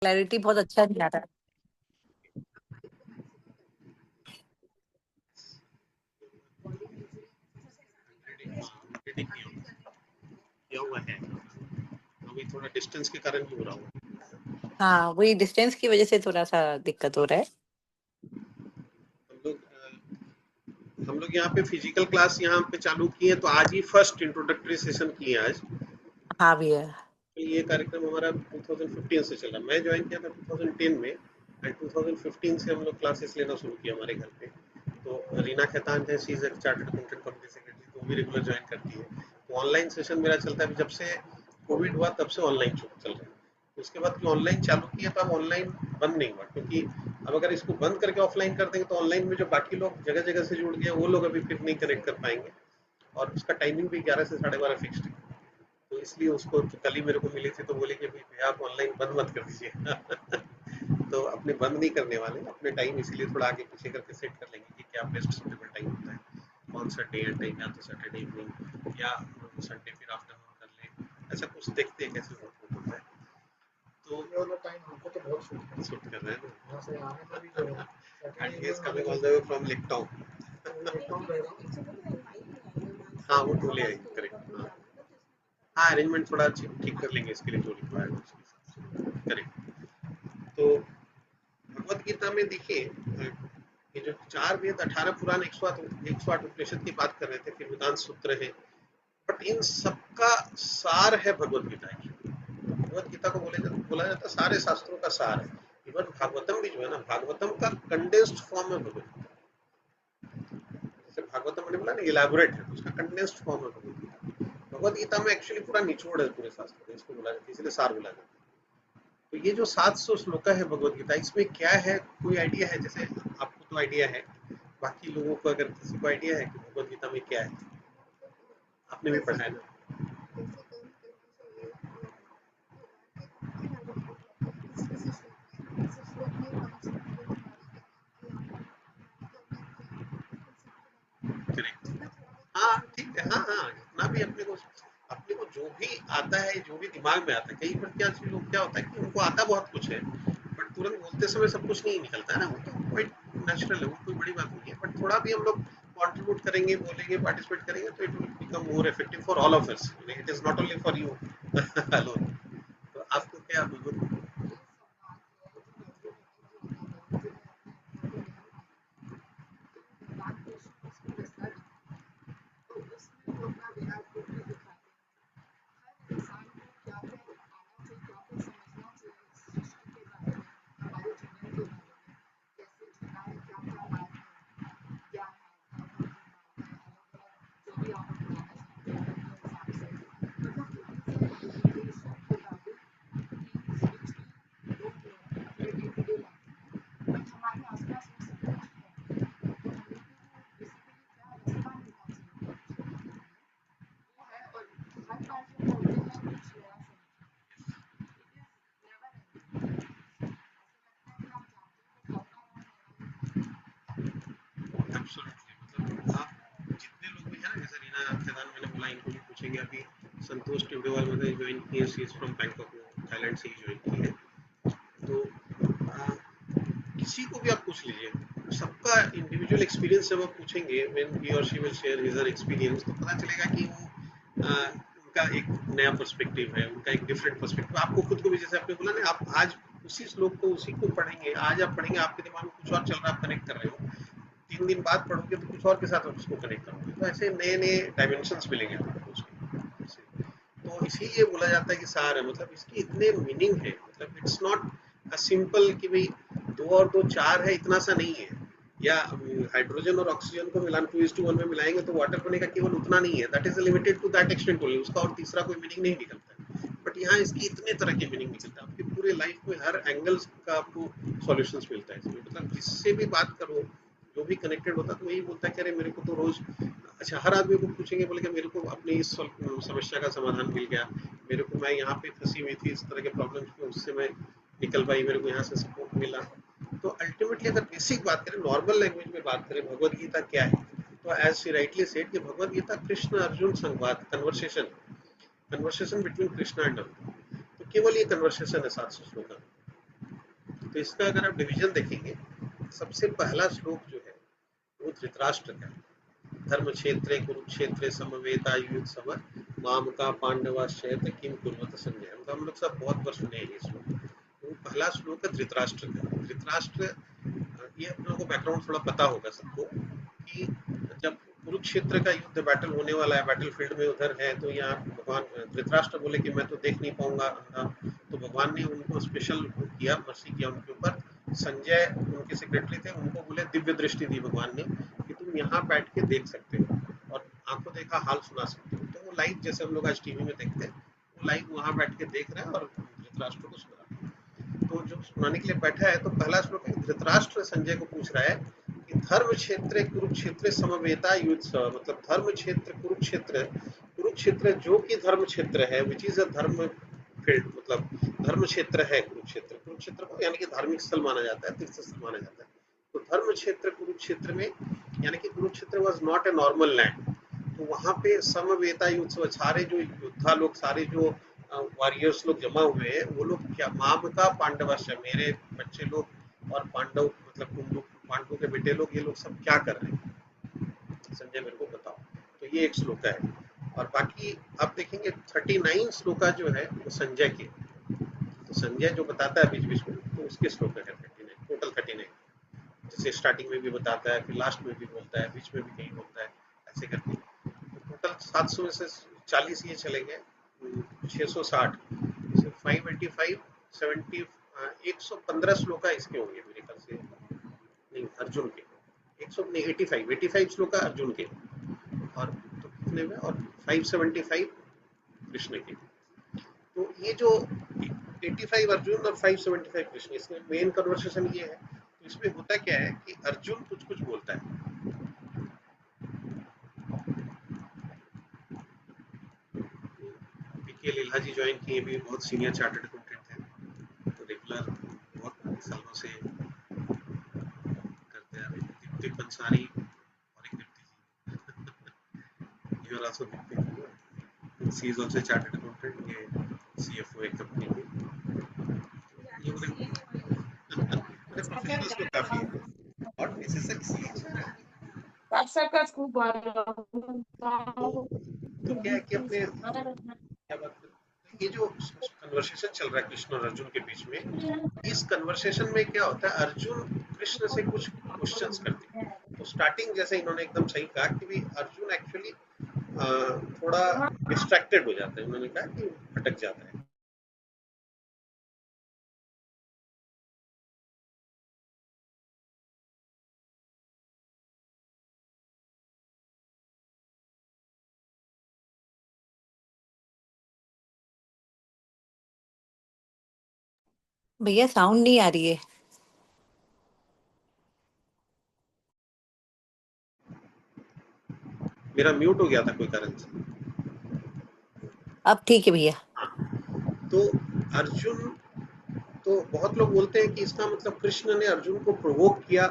Clarity बहुत अच्छा नहीं आ रहा है। किया हुआ है, अभी थोड़ा डिस्टेंस के कारण भी हो रहा होगा। हाँ, वही डिस्टेंस की वजह से थोड़ा सा दिक्कत हो रहा है। हम लोग यहाँ पे फिजिकल क्लास यहाँ पे चालू किए तो आज ही फर्स्ट इंट्रोडक्टरी सेशन किए आज। हाँ भैया। तो ये कार्यक्रम हमारा 2015 से चला, मैं ज्वाइन किया था 2010 में एंड 2015 से हम लोग क्लासेस लेना शुरू किया हमारे घर पे। तो रीना खेतान है, she is a chartered accountant company secretary, तो वो भी रेगुलर ज्वाइन करती है। तो ऑनलाइन सेशन मेरा चलता है, जब से कोविड हुआ तब से ऑनलाइन चल रहा है। तो उसके बाद ऑनलाइन चालू किया तो अब ऑनलाइन बंद नहीं हुआ, क्योंकि अब अगर इसको बंद करके ऑफलाइन कर देंगे तो ऑनलाइन में जो बाकी लोग जगह जगह से जुड़ गए वो लोग अभी फिर नहीं कनेक्ट कर पाएंगे। और उसका टाइमिंग भी 11 से 12:30 फिक्स्ड है। तो इसलिए उसको कल ही मेरे को मिली थी तो बोले कि भैया आप ऑनलाइन बंद मत कर दीजिए। तो अपने बंद नहीं करने वाले, अपने टाइम इसलिए थोड़ा आगे पीछे करके सेट कर लेंगे कि क्या बेस्ट सुटेबल टाइम होता है, कौन सा डे एंड टाइम, या तो सैटरडे इवनिंग या संडे फिर आफ्टरनून कर ले, ऐसा कुछ देखते हैं कैसे वर्क होता है। तो ये वाला टाइम हमको तो बहुत सूट कर रहा है ना, यहाँ से आने में भी जो है and he is coming all the way from lake town. हाँ वो टोले आई, करेक्ट। हाँ हाँ, अरेंजमेंट थोड़ा ठीक कर लेंगे इसके लिए जो रिक्वायर्ड है उसके हिसाब से, करेक्ट। तो भगवत गीता में देखिए, ये जो 4 वेद 18 पुराण 108 उपनिषद की बात कर रहे थे, फिर वेदांत सूत्र है, बट इन सबका सार है भगवत गीता की। भगवत गीता को बोला जाता है सारे शास्त्रों का सार है। इवन भागवतम भी जो है ना, भागवतम का कंडेंस्ड फॉर्म है भगवत गीता। जैसे भागवतम मैंने बोला ना इलेबोरेट है, तो उसका कंडेंस्ड फॉर्म है भगवत गीता। भगवत गीता में एक्चुअली पूरा निचोड़ है पूरे शास्त्र का, इसको बोला जाता है, इसलिए सार बोला जाता है। तो ये जो 700 श्लोक है भगवत गीता, इसमें क्या है, कोई आइडिया है? जैसे आपको तो आइडिया है, बाकी लोगों को अगर किसी को आइडिया है कि भगवत गीता में क्या है? आपने भी पढ़ा है ना? करेक्ट। हाँ ठीक है, हाँ हाँ, इतना भी अपने को जो भी आता है, जो भी दिमाग में आता है, कई बार क्या चीज लोग क्या होता है कि उनको आता बहुत कुछ है, बट तुरंत बोलते समय सब कुछ नहीं निकलता है ना, वो तो क्वाइट नेचुरल है, वो कोई बड़ी बात नहीं है। बट थोड़ा भी हम लोग कंट्रीब्यूट करेंगे, बोलेंगे, पार्टिसिपेट करेंगे तो it will become more effective for all of us, it is not only for you alone. तो आपको क्या बिल्कुल एब्सोल्युटली, मतलब आप जितने लोग भी हैं ना, जैसे रीना खेदान मैंने बोला, इनको भी पूछेंगे। अभी संतोष टिब्रेवाल मैंने ज्वाइन की है, she is from Bangkok, Thailand से ही ज्वाइन की है। तो किसी को भी आप पूछ लीजिए, सबका इंडिविजुअल एक्सपीरियंस जब आप पूछेंगे, व्हेन ही और शी विल शेयर हिज और एक्सपीरियंस, तो पता चलेगा कि वो उनका एक नया पर्सपेक्टिव है, उनका एक डिफरेंट पर्सपेक्टिव। आपको खुद को भी, जैसे आपने बोला ना, आप आज उसी श्लोक को उसी को पढ़ेंगे, आज आप पढ़ेंगे, आपके दिमाग में कुछ और चल रहा है, आप कनेक्ट कर रहे हो, 3 दिन बाद पढ़ोगे तो कुछ और के साथ आप उसको कनेक्ट करोगे, तो ऐसे नए नए डायमेंशन मिलेंगे आपको उसके। तो इसीलिए बोला जाता है कि सार है, मतलब इसकी इतने मीनिंग है, मतलब इट्स नॉट अ सिंपल कि भाई 2 और 2 4 है, इतना सा नहीं है। या हाइड्रोजन और ऑक्सीजन को मिलान 2:1 में मिलाएंगे तो वाटर बनेगा, केवल उतना नहीं है, that is limited to that extent only, उसका और तीसरा कोई मीनिंग नहीं निकलता है। बट यहाँ इसकी इतने तरह के मीनिंग निकलता है, आपकी पूरे लाइफ में हर एंगल का आपको सॉल्यूशंस मिलता है इसमें। मतलब जिससे भी बात करो, जो भी कनेक्टेड होता है, तो वही बोलता है कि अरे मेरे को तो रोज, अच्छा हर आदमी को पूछेंगे, बोले कि मेरे को अपनी इस समस्या का समाधान मिल गया, मेरे को, मैं यहाँ पे फंसी हुई थी इस तरह के प्रॉब्लम्स में, उससे मैं निकल पाई, मेरे को यहाँ से सपोर्ट मिला। तो अल्टीमेटली अगर बेसिक बात करें, नॉर्मल लैंग्वेज में बात करें, भगवत गीता क्या है, तो एज शी राइटली सेड कि भगवत गीता कृष्ण अर्जुन संवाद, conversation between Krishna and Arjun. तो केवल ये कन्वर्सेशन है 700 श्लोक का। तो इसका अगर आप डिवीजन देखेंगे, सबसे पहला श्लोक जो है वो धृतराष्ट्र का है। धर्म क्षेत्रे कुरुक्षेत्रे समवेतायुत्सव मामका पांडवाश्चैत किम कुर्वत संजय। मतलब हम लोग सब बहुत बार सुने हैं ये श्लोक। तो पहला श्लोक है धृतराष्ट्र का। धृतराष्ट्र, ये हम लोगों को बैकग्राउंड थोड़ा पता होगा सबको कि जब कुरुक्षेत्र का युद्ध बैटल होने वाला है, बैटल फील्ड में उधर है, तो यहाँ भगवान धृतराष्ट्र बोले कि मैं तो देख नहीं पाऊंगा अंधा, तो भगवान ने उनको स्पेशल किया, मर्सी किया उनके ऊपर। संजय उनके सेक्रेटरी थे, उनको बोले दिव्य दृष्टि दी भगवान ने कि तुम यहाँ बैठ के देख सकते हो और आंखों देखा हाल सुना सकते हो। तो वो लाइव जैसे हम लोग आज टीवी में देखते हैं, वो लाइव वहां बैठ के देख रहे हैं और धृतराष्ट्र को सुना रहे हैं। तो जो सुनाने के लिए बैठा है, तो पहला श्लोक है, धृतराष्ट्र संजय को पूछ रहा है कि धर्म क्षेत्र कुरुक्षेत्र समवेता युत्सव, मतलब धर्म क्षेत्र कुरुक्षेत्र, कुरुक्षेत्र जो कि धर्म क्षेत्र है, विच इज अ धर्म फील्ड, मतलब धर्म क्षेत्र है कुरुक्षेत्र। कुरुक्षेत्र को यानी कि धार्मिक स्थल माना जाता है, तीर्थ स्थल माना जाता है। तो धर्म क्षेत्र कुरुक्षेत्र में, यानी कि Kurukshetra was not a normal land. तो वहां पे समवेता युत्सव, सारे जो योद्धा लोग, सारे जो वॉरियर्स लोग जमा हुए हैं, वो लोग क्या, माम का पांडवाश्य, मेरे बच्चे लोग और पांडव मतलब कुंडू पांडवों के बेटे लोग, ये लोग सब क्या कर रहे हैं, संजय मेरे को बताओ। तो ये एक श्लोक है। और बाकी आप देखेंगे 39 श्लोका जो है वो संजय के, तो संजय जो बताता है बीच बीच में, तो उसके श्लोक है 39, टोटल 39। जैसे स्टार्टिंग में भी बताता है, फिर लास्ट में भी बोलता है, बीच में भी कहीं बोलता है, ऐसे करके। तो टोटल 700 में से 40 ये चले गए, 660, 585, 70, 115 श्लोक इसके होंगे मेरे ख्याल से, नहीं अर्जुन के 100 नहीं 85 श्लोक अर्जुन के, और तो कितने में, और 575 कृष्ण के। तो ये जो 85 अर्जुन और 575 कृष्ण, इसमें मेन कन्वर्सेशन ये है। तो इसमें होता क्या है कि अर्जुन कुछ कुछ बोलता है, पीके लीला जी ज्वाइन किए, भी बहुत सीनियर चार्टर्ड अकाउंटेंट हैं, तो रेगुलर बहुत सालों से करते आ रहे हैं। दीप्ति पंसारी और एक Deepti ji, you are also Deepti, she is also chartered accountant, ये सीएफओ एक कंपनी की। ये मतलब प्रोफेशनल्स लोग काफी है, और नेसेसरी। तो क्या है कि अपने क्या बात करें, ये जो कन्वर्सेशन चल रहा है कृष्ण और अर्जुन के बीच में, इस कन्वर्सेशन में क्या होता है, अर्जुन कृष्ण से कुछ क्वेश्चंस करते हैं। तो स्टार्टिंग जैसे इन्होंने एकदम सही कहा कि भी अर्जुन एक्चुअली थोड़ा डिस्ट्रैक्टेड हो जाता है, उन्होंने कहा कि भटक जाता है। भैया साउंड नहीं आ रही है। मेरा म्यूट हो गया था कोई कारण से। अब ठीक है भैया। तो अर्जुन, तो बहुत लोग बोलते हैं कि इसका मतलब कृष्ण ने अर्जुन को प्रोवोक किया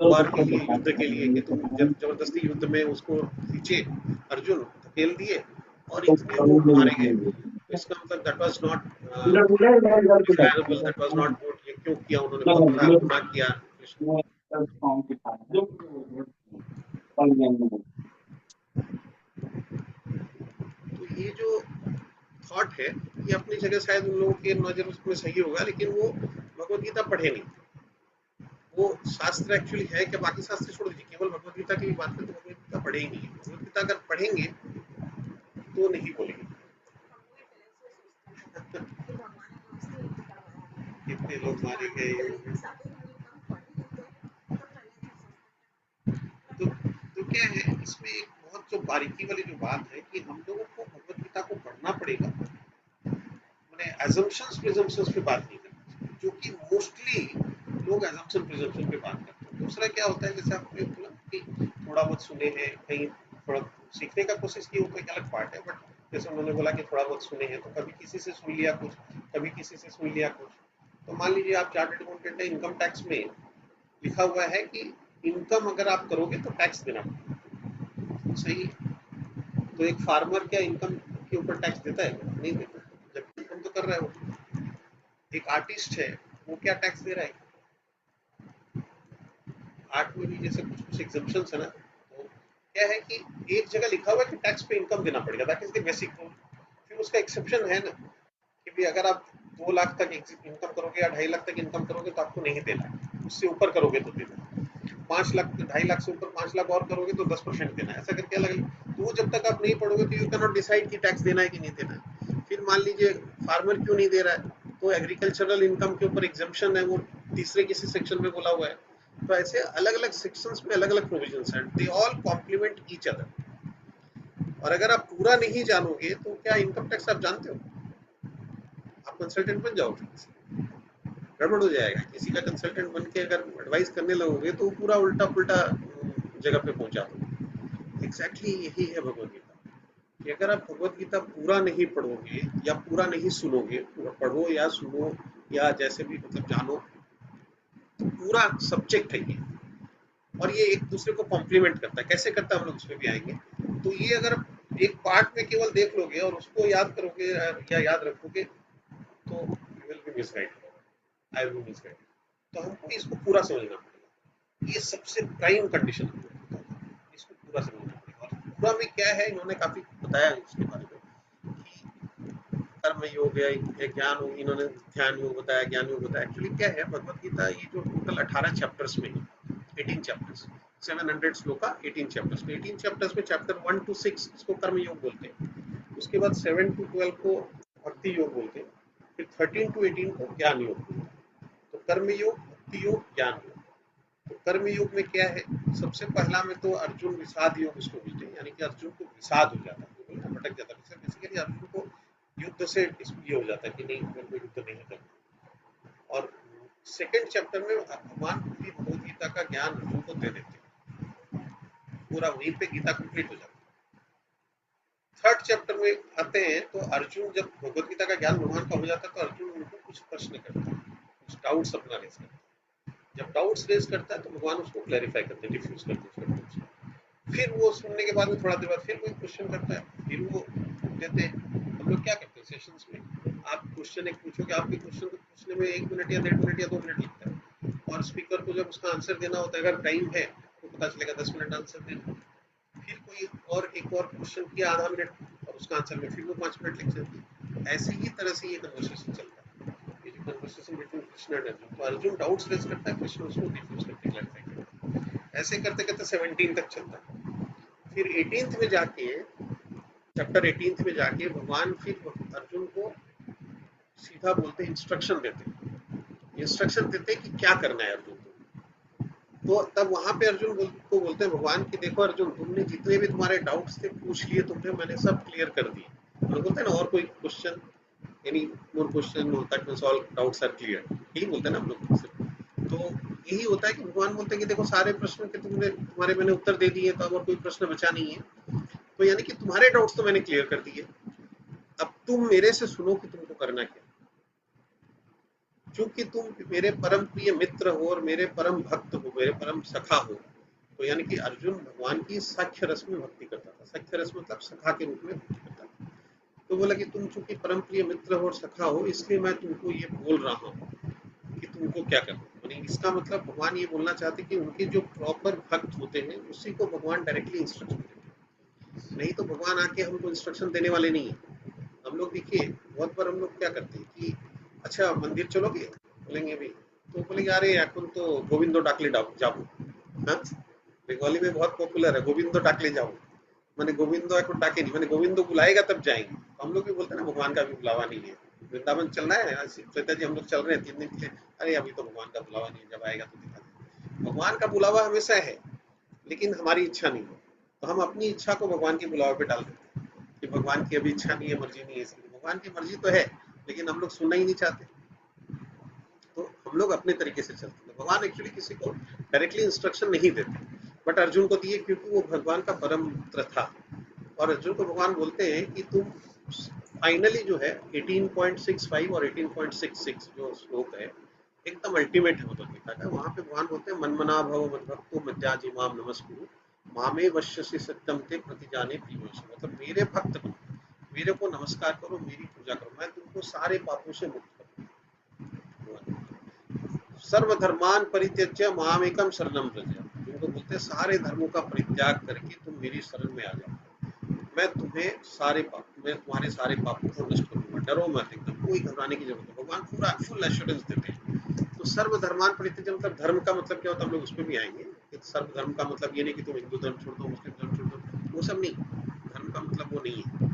वार के लिए, युद्ध के लिए, कि तुम जबरदस्ती युद्ध में उसको खींचे, अर्जुन धकेल दिए और इतने लोग मारे गए। तो इसका मतलब that was not desirable, that was not good. ये क्यों किया उन्होंने, बहुत बड़ा गुनाह किया कृष्ण। तो ये जो थॉट है, ये अपनी जगह शायद उन लोगों के नजर में सही होगा, लेकिन वो भगवत गीता पढ़े नहीं। वो शास्त्र एक्चुअली है क्या, बाकी शास्त्र छोड़ दीजिए, केवल भगवत गीता की बात करें तो भगवत गीता पढ़े ही नहीं है। भगवत गीता अगर पढ़ेंगे तो नहीं बोलेंगे। कितने लोग मारे गए। तो क्या है इसमें एक बहुत जो बारीकी वाली जो बात है कि हम लोगों को भगवत गीता को पढ़ना पड़ेगा, मैंने assumptions presumptions पे बात नहीं करना, जो कि मोस्टली लोग assumption presumption पे बात करते हैं। दूसरा क्या होता है, जैसे आपने बोला कि थोड़ा बहुत सुने हैं, कहीं थोड़ा सीखने का कोशिश की, वो तो एक अलग पार्ट है, बट जैसे उन्होंने बोला कि थोड़ा बहुत सुने हैं, तो कभी किसी से सुन लिया कुछ, कभी किसी से सुन लिया कुछ। तो मान लीजिए आप चार्टर्ड अकाउंटेंट है, इनकम टैक्स में लिखा हुआ है कि इनकम अगर आप करोगे तो टैक्स देना पड़ेगा, सही है। तो एक फार्मर क्या इनकम के ऊपर टैक्स देता है? नहीं देता, जब इनकम तो कर रहा है वो। एक आर्टिस्ट है, वो क्या टैक्स दे रहा है? 8 में भी जैसे कुछ कुछ एग्जम्पशंस है ना, तो क्या है कि एक जगह लिखा हुआ है कि टैक्स पे इनकम देना पड़ेगा, that is the basic rule. फिर उसका एक्सेप्शन है ना कि भी अगर आप 2 लाख तक इनकम करोगे या 2.5 लाख तक इनकम करोगे तो आपको नहीं देना है, उससे ऊपर करोगे तो देना है। 5 लाख 2.5 लाख से ऊपर 5 लाख और करोगे तो 10% देना है, ऐसा करके अलग। तो वो जब तक आप नहीं पढ़ोगे तो यू कैन नॉट डिसाइड कि टैक्स देना है कि नहीं देना है। फिर मान लीजिए फार्मर क्यों नहीं दे रहा है, तो एग्रीकल्चरल इनकम के ऊपर एग्जम्पशन है, वो तीसरे किसी सेक्शन में बोला हुआ है। तो ऐसे अलग अलग सेक्शंस में अलग अलग प्रोविजंस हैं, they all complement each other. और अगर आप पूरा नहीं जानोगे तो क्या इनकम टैक्स आप जानते हो, आप कंसल्टेंट बन जाओगे, गड़बड़ हो जाएगा। किसी का कंसल्टेंट बन के अगर एडवाइस करने लगोगे तो पूरा उल्टा पुल्टा जगह पे पहुंचा दोगे। एग्जैक्टली यही है भगवत गीता, कि अगर आप भगवत गीता पूरा नहीं पढ़ोगे या पूरा नहीं सुनोगे, पूरा पढ़ो या सुनो या जैसे भी मतलब जानो, तो पूरा सब्जेक्ट है ये, और ये एक दूसरे को कॉम्प्लीमेंट करता है। कैसे करता है हम लोग उसमें भी आएंगे। तो ये अगर एक पार्ट में केवल देख लोगे और उसको याद करोगे या याद रखोगे तो you will be misguide, I will be misguide. तो हमको इसको पूरा समझना पड़ेगा, ये सबसे प्राइम कंडीशन है, इसको पूरा समझना पड़ेगा। और पूरा में क्या है, इन्होंने काफी बताया इसके बारे में कि कर्म योग है, ज्ञान योग, इन्होंने ध्यान योग बताया, ज्ञान योग बताया। एक्चुअली क्या है, भगवत गीता ये जो टोटल 18 चैप्टर्स में है, 18 चैप्टर्स, 700 श्लोका, 18 चैप्टर्स में, 18 चैप्टर्स में चैप्टर 1 to 6 इसको कर्म योग बोलते हैं, उसके बाद 7 to 12 को भक्ति योग बोलते हैं, फिर 13 to 18 को ज्ञान योग बोलते हैं। तो कर्म योग, भक्ति योग, ज्ञान योग। तो कर्म योग में क्या है, सबसे पहला में तो अर्जुन विषाद योग इसको बोलते हैं, यानी कि अर्जुन को विषाद हो जाता है, भटक जाता है। बेसिकली अर्जुन को युद्ध से ये हो जाता है कि नहीं, मेरे को युद्ध नहीं करना। और सेकंड चैप्टर में भगवान पूरी भगवत गीता का ज्ञान अर्जुन को दे देते हैं, पूरा वहीं पे गीता कंप्लीट हो जाती है। थर्ड चैप्टर में आते हैं तो अर्जुन जब भगवत गीता का ज्ञान भगवान का हो जाता है तो अर्जुन उनको कुछ प्रश्न करता है, कुछ डाउट्स अपना रेज करता है। जब डाउट्स रेज करता है तो भगवान उसको क्लैरिफाई करते हैं, डिफ्यूज करते हैं उसका। फिर वो सुनने के बाद में थोड़ा देर बाद फिर कोई क्वेश्चन करता है, फिर वो देते हैं। हम लोग क्या करते हैं सेशंस में, आप क्वेश्चन एक पूछोगे, आपके क्वेश्चन को पूछने में 1 मिनट या 1.5 मिनट या 2 मिनट लगता है, और स्पीकर को जब उसका आंसर देना होता है, अगर टाइम है तो पता चलेगा 10 मिनट आंसर देना। फिर कोई और एक और क्वेश्चन किया आधा मिनट, और उसका आंसर में फिर वो 5 मिनट लग जाती है। ऐसे ही तरह से ये कन्वर्सेशन चलता है, ये जो conversation between Krishna and Arjun. तो अर्जुन डाउट्स रेज करता है, कृष्ण उसको डिफ्यूज करके क्लैरिफाई करता है। ऐसे करते करते 17 तक चलता है। फिर 18th में जाके, चैप्टर 18th में जाके भगवान फिर अर्जुन को सीधा बोलते, इंस्ट्रक्शन देते, इंस्ट्रक्शन देते कि क्या करना है अर्जुन को। तो तब वहां पे अर्जुन को बोलते हैं भगवान कि देखो अर्जुन, तुमने जितने भी तुम्हारे डाउट्स थे पूछ लिए तुमने, मैंने सब क्लियर कर दिए। और बोलते हैं ना, और कोई question, any more question that means all doubts are clear, यही बोलते हैं ना हम लोग। तो यही होता है कि भगवान बोलते हैं कि देखो सारे प्रश्न के तुम्हारे मैंने उत्तर दे दिए, तो अब और कोई प्रश्न बचा नहीं है। तो यानी कि तुम्हारे डाउट्स तो मैंने क्लियर कर दिए, अब तुम मेरे से सुनो कि तुमको करना क्या। क्योंकि तुम मेरे परम प्रिय मित्र हो और मेरे परम भक्त हो, मेरे परम सखा हो। तो यानी कि अर्जुन भगवान की साख्य रस में भक्ति करता था, साख्य रस मतलब सखा के रूप में भक्ति करता था। तो बोला कि तुम चूंकि परम प्रिय मित्र हो और सखा हो, इसलिए मैं तुमको ये बोल रहा हूँ कि तुमको क्या करना है। इसका मतलब भगवान ये बोलना चाहते कि उनके जो प्रॉपर भक्त होते हैं उसी को भगवान डायरेक्टली इंस्ट्रक्शन देते हैं, नहीं तो भगवान आके हमको इंस्ट्रक्शन देने वाले नहीं है। हम लोग देखिए बहुत बार हम लोग क्या करते हैं कि अच्छा मंदिर चलोगे, बोलेंगे भी, तो बोलेंगे अरे এখন तो गोविंदो डाकले जाबो। हाँ, बंगाली में बहुत पॉपुलर है गोविंदो डाकले जाओ, मैंने गोविंदो এখন डाके नहीं, मैंने गोविंदो बुलाएगा तब जाएंगे। हम लोग भी बोलते हैं ना भगवान का भी बुलावा नहीं है, वृंदावन चलना है श्वेता जी, हम लोग चल रहे हैं 3 दिन के लिए, अरे अभी तो भगवान का बुलावा नहीं है, जब आएगा तो दिखा देंगे। भगवान का बुलावा हमेशा है, लेकिन हमारी इच्छा नहीं है। तो हम अपनी इच्छा को भगवान के बुलावे पे डाल देते हैं कि भगवान की अभी इच्छा नहीं है, मर्जी नहीं है, इसलिए भगवान की मर्जी तो है लेकिन हम लोग सुनना ही नहीं चाहते। तो हम लोग अपने तरीके से चलते हैं। भगवान एक्चुअली किसी को डायरेक्टली इंस्ट्रक्शन नहीं देते, बट अर्जुन को दिए क्योंकि वो भगवान का परम मित्र था। और अर्जुन को भगवान बोलते हैं कि तुम फाइनली जो है 18.65 और 18.66 जो श्लोक है एकदम अल्टीमेट है भगवत गीता का। वहां पे भगवान बोलते हैं मनमना भव मद्भक्तो मद्याजिमाम नमस्कुरु मामे वश्यसि सत्यम ते प्रतिजाने प्रियवश। मतलब मेरे भक्त बनो, मेरे को नमस्कार करो, मेरी पूजा करो, मैं तुमको सारे पापों से मुक्त करूँ। सर्वधर्मान परित्यज्य मामेकम शरणम व्रज, जिनको बोलते हैं सारे धर्मों का परित्याग करके तुम मेरी शरण में आ जाओ, मैं तुम्हारे सारे पापों को नष्ट करूंगा, डरो मत, एकदम कोई घबराने की जरूरत नहीं। भगवान पूरा फुल एश्योरेंस देते हैं। तो सर्वधर्मान परित्यज्य मतलब धर्म का मतलब क्या होता है, हम लोग उसमें भी आएंगे। सर्वधर्म का मतलब ये नहीं कि तुम हिंदू धर्म छोड़ दो, मुस्लिम धर्म छोड़ दो, वो सब नहीं। धर्म का मतलब वो नहीं है।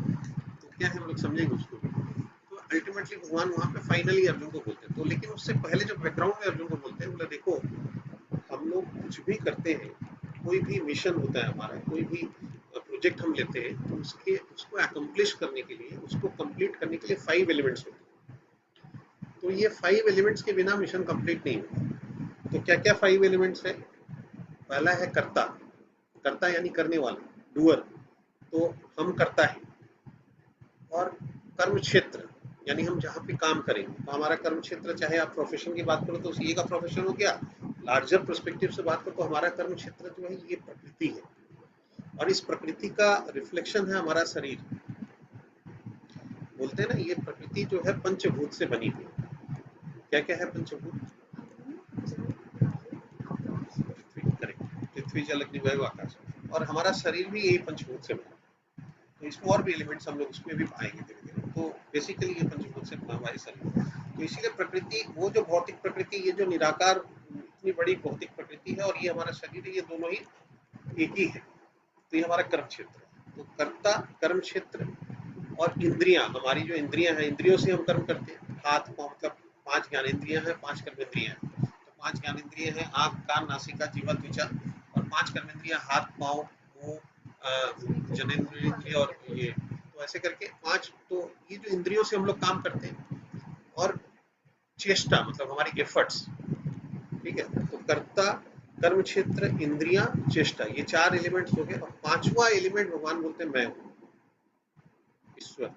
तो क्या है, हम लोग समझेंगे उसको भी। तो अल्टीमेटली भगवान वहां पे फाइनली अर्जुन को बोलते हैं। तो लेकिन उससे पहले जो बैकग्राउंड में अर्जुन को बोलते हैं, बोले देखो हम लोग कुछ भी करते हैं, कोई भी मिशन होता है हमारा, कोई भी प्रोजेक्ट हम लेते हैं, तो उसको अकम्प्लिश करने के लिए, उसको कंप्लीट करने के लिए 5 एलिमेंट्स होते हैं। तो ये 5 एलिमेंट्स के बिना मिशन कंप्लीट नहीं होता। तो क्या क्या 5 एलिमेंट्स है? पहला है कर्ता, कर्ता यानी करने वाला, डूअर, तो हम करता है। और कर्म क्षेत्र यानी हम जहाँ पे काम करेंगे, तो हमारा कर्म क्षेत्र, चाहे आप प्रोफेशन की बात करो तो सीए का प्रोफेशन हो गया, लार्जर पर्सपेक्टिव से बात करो तो हमारा कर्म क्षेत्र जो है ये प्रकृति है, और इस प्रकृति का रिफ्लेक्शन है हमारा शरीर। बोलते हैं ना, ये प्रकृति जो है पंचभूत से बनी हुई है। क्या क्या है पंचभूत? करेक्ट, पृथ्वी जल अग्नि वायु आकाश, और हमारा शरीर भी यही पंचभूत से बना। तो इसमें और भी एलिमेंट्स हम लोग उसमें भी पाएंगे धीरे धीरे। तो बेसिकली ये पंचभूत से बना हुआ है शरीर। तो इसीलिए प्रकृति, वो जो भौतिक प्रकृति, ये जो निराकार इतनी बड़ी भौतिक प्रकृति है, और ये हमारा शरीर है, ये दोनों ही एक ही है। तो ये हमारा कर्म क्षेत्र है। तो कर्ता, कर्म क्षेत्र, और इंद्रियां, हमारी जो इंद्रियां हैं, इंद्रियों से हम कर्म करते हैं। हाथ पांव, मतलब 5 ज्ञान इंद्रियां हैं, 5 कर्म इंद्रियां हैं। तो 5 ज्ञान इंद्रियां हैं आंख, कान, नासिका, जीवा, त्वचा, और 5 कर्म इंद्रियां हाथ, पांव, मुंह, जनेंद्रिय, और ये, तो ऐसे करके 5। तो ये जो इंद्रियों से हम लोग काम करते हैं, और चेष्टा मतलब हमारी एफर्ट्स, ठीक है। तो कर्ता, कर्म क्षेत्र, इंद्रियां, चेष्टा, ये 4 एलिमेंट्स हो गए। और 5वां एलिमेंट भगवान बोलते हैं मैं हूं, ईश्वर।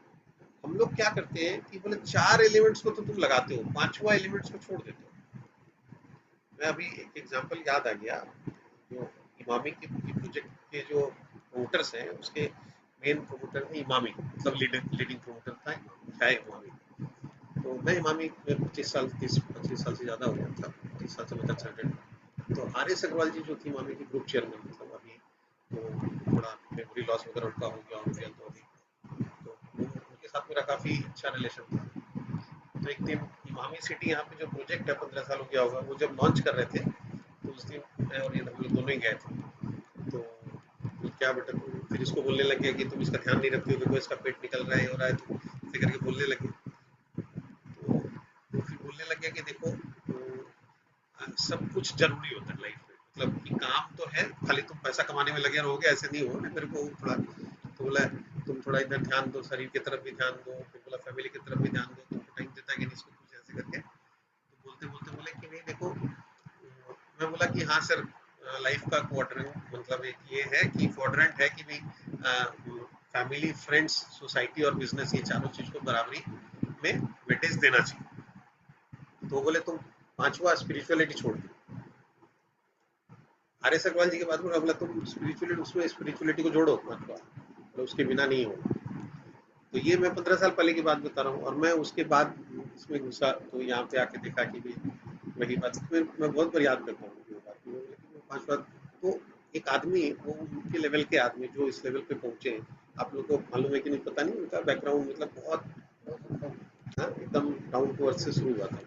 हम लोग क्या करते हैं कि बोले 4 एलिमेंट्स को तो तुम लगाते हो, 5वां एलिमेंट्स को छोड़ देते हो। मैं अभी एक एग्जांपल याद आ गया, जो इमामी के प्रोजेक्ट के जो प्रोमोटर्स हैं, उसके मेन प्रोमोटर है इमामी, मतलब लीडिंग प्रोमोटर था, है इमामी। तो मैं इमामी में 25 साल से ज्यादा हो गया, मतलब 25 साल से मैं कंसल्टेंट। तो आर एस अग्रवाल जी जो थी इमामी की ग्रुप चेयरमैन, मतलब अभी तो थोड़ा मेमोरी लॉस वगैरह उनका हो गया तो अभी, तो उनके साथ मेरा काफी अच्छा रिलेशन था। तो एक दिन इमामी सिटी यहाँ पे जो प्रोजेक्ट है, 15 साल हो गया होगा, वो जब लॉन्च कर रहे थे, तो उस दिन मैं और ये हम लोग दोनों ही गए थे। तो क्या बेटा, फिर इसको बोलने लग गया कि तुम इसका ध्यान नहीं रखते हो, देखो इसका पेट निकल रहा है, हो रहा है, तो ऐसे करके बोलने लगे। तो फिर बोलने लग गया कि देखो, सब कुछ जरूरी होता है लाइफ में, मतलब कि काम तो है, खाली तुम पैसा कमाने में लगे रहोगे ऐसे नहीं होगा। मेरे को थोड़ा तो बोला, तुम थोड़ा इधर ध्यान दो, शरीर की तरफ भी ध्यान दो, फिर बोला फैमिली की तरफ भी ध्यान दो, तुमको टाइम देता है कि नहीं, इसको कुछ ऐसे करके। तो बोलते बोलते बोले कि नहीं देखो, मैं बोला कि हाँ सर, लाइफ का क्वाड्रेंट, मतलब एक ये है कि क्वाड्रेंट है कि भाई फैमिली, फ्रेंड्स, सोसाइटी और बिजनेस, ये चारों चीज को बराबरी में वेटेज देना चाहिए। तो बोले तुम 5वां स्पिरिचुअलिटी छोड़ दी। आर एस अग्रवाल जी के बाद में बोला तुम स्पिरिचुअलिटी, उसमें स्पिरिचुअलिटी को जोड़ो 5वां, तो उसके बिना नहीं हो। तो ये मैं 15 साल पहले की बात बता रहा हूँ। और मैं उसके बाद इसमें घुसा, तो यहाँ पे आके देखा कि भी वही बात, मैं बहुत बार याद करता हूँ वो बात। लेकिन वो 5 बात, तो एक आदमी, वो उनके लेवल के आदमी जो इस लेवल पे पहुंचे हैं, आप लोगों को मालूम है कि नहीं पता नहीं, उनका बैकग्राउंड मतलब बहुत एकदम डाउन टू अर्थ से शुरू हुआ था।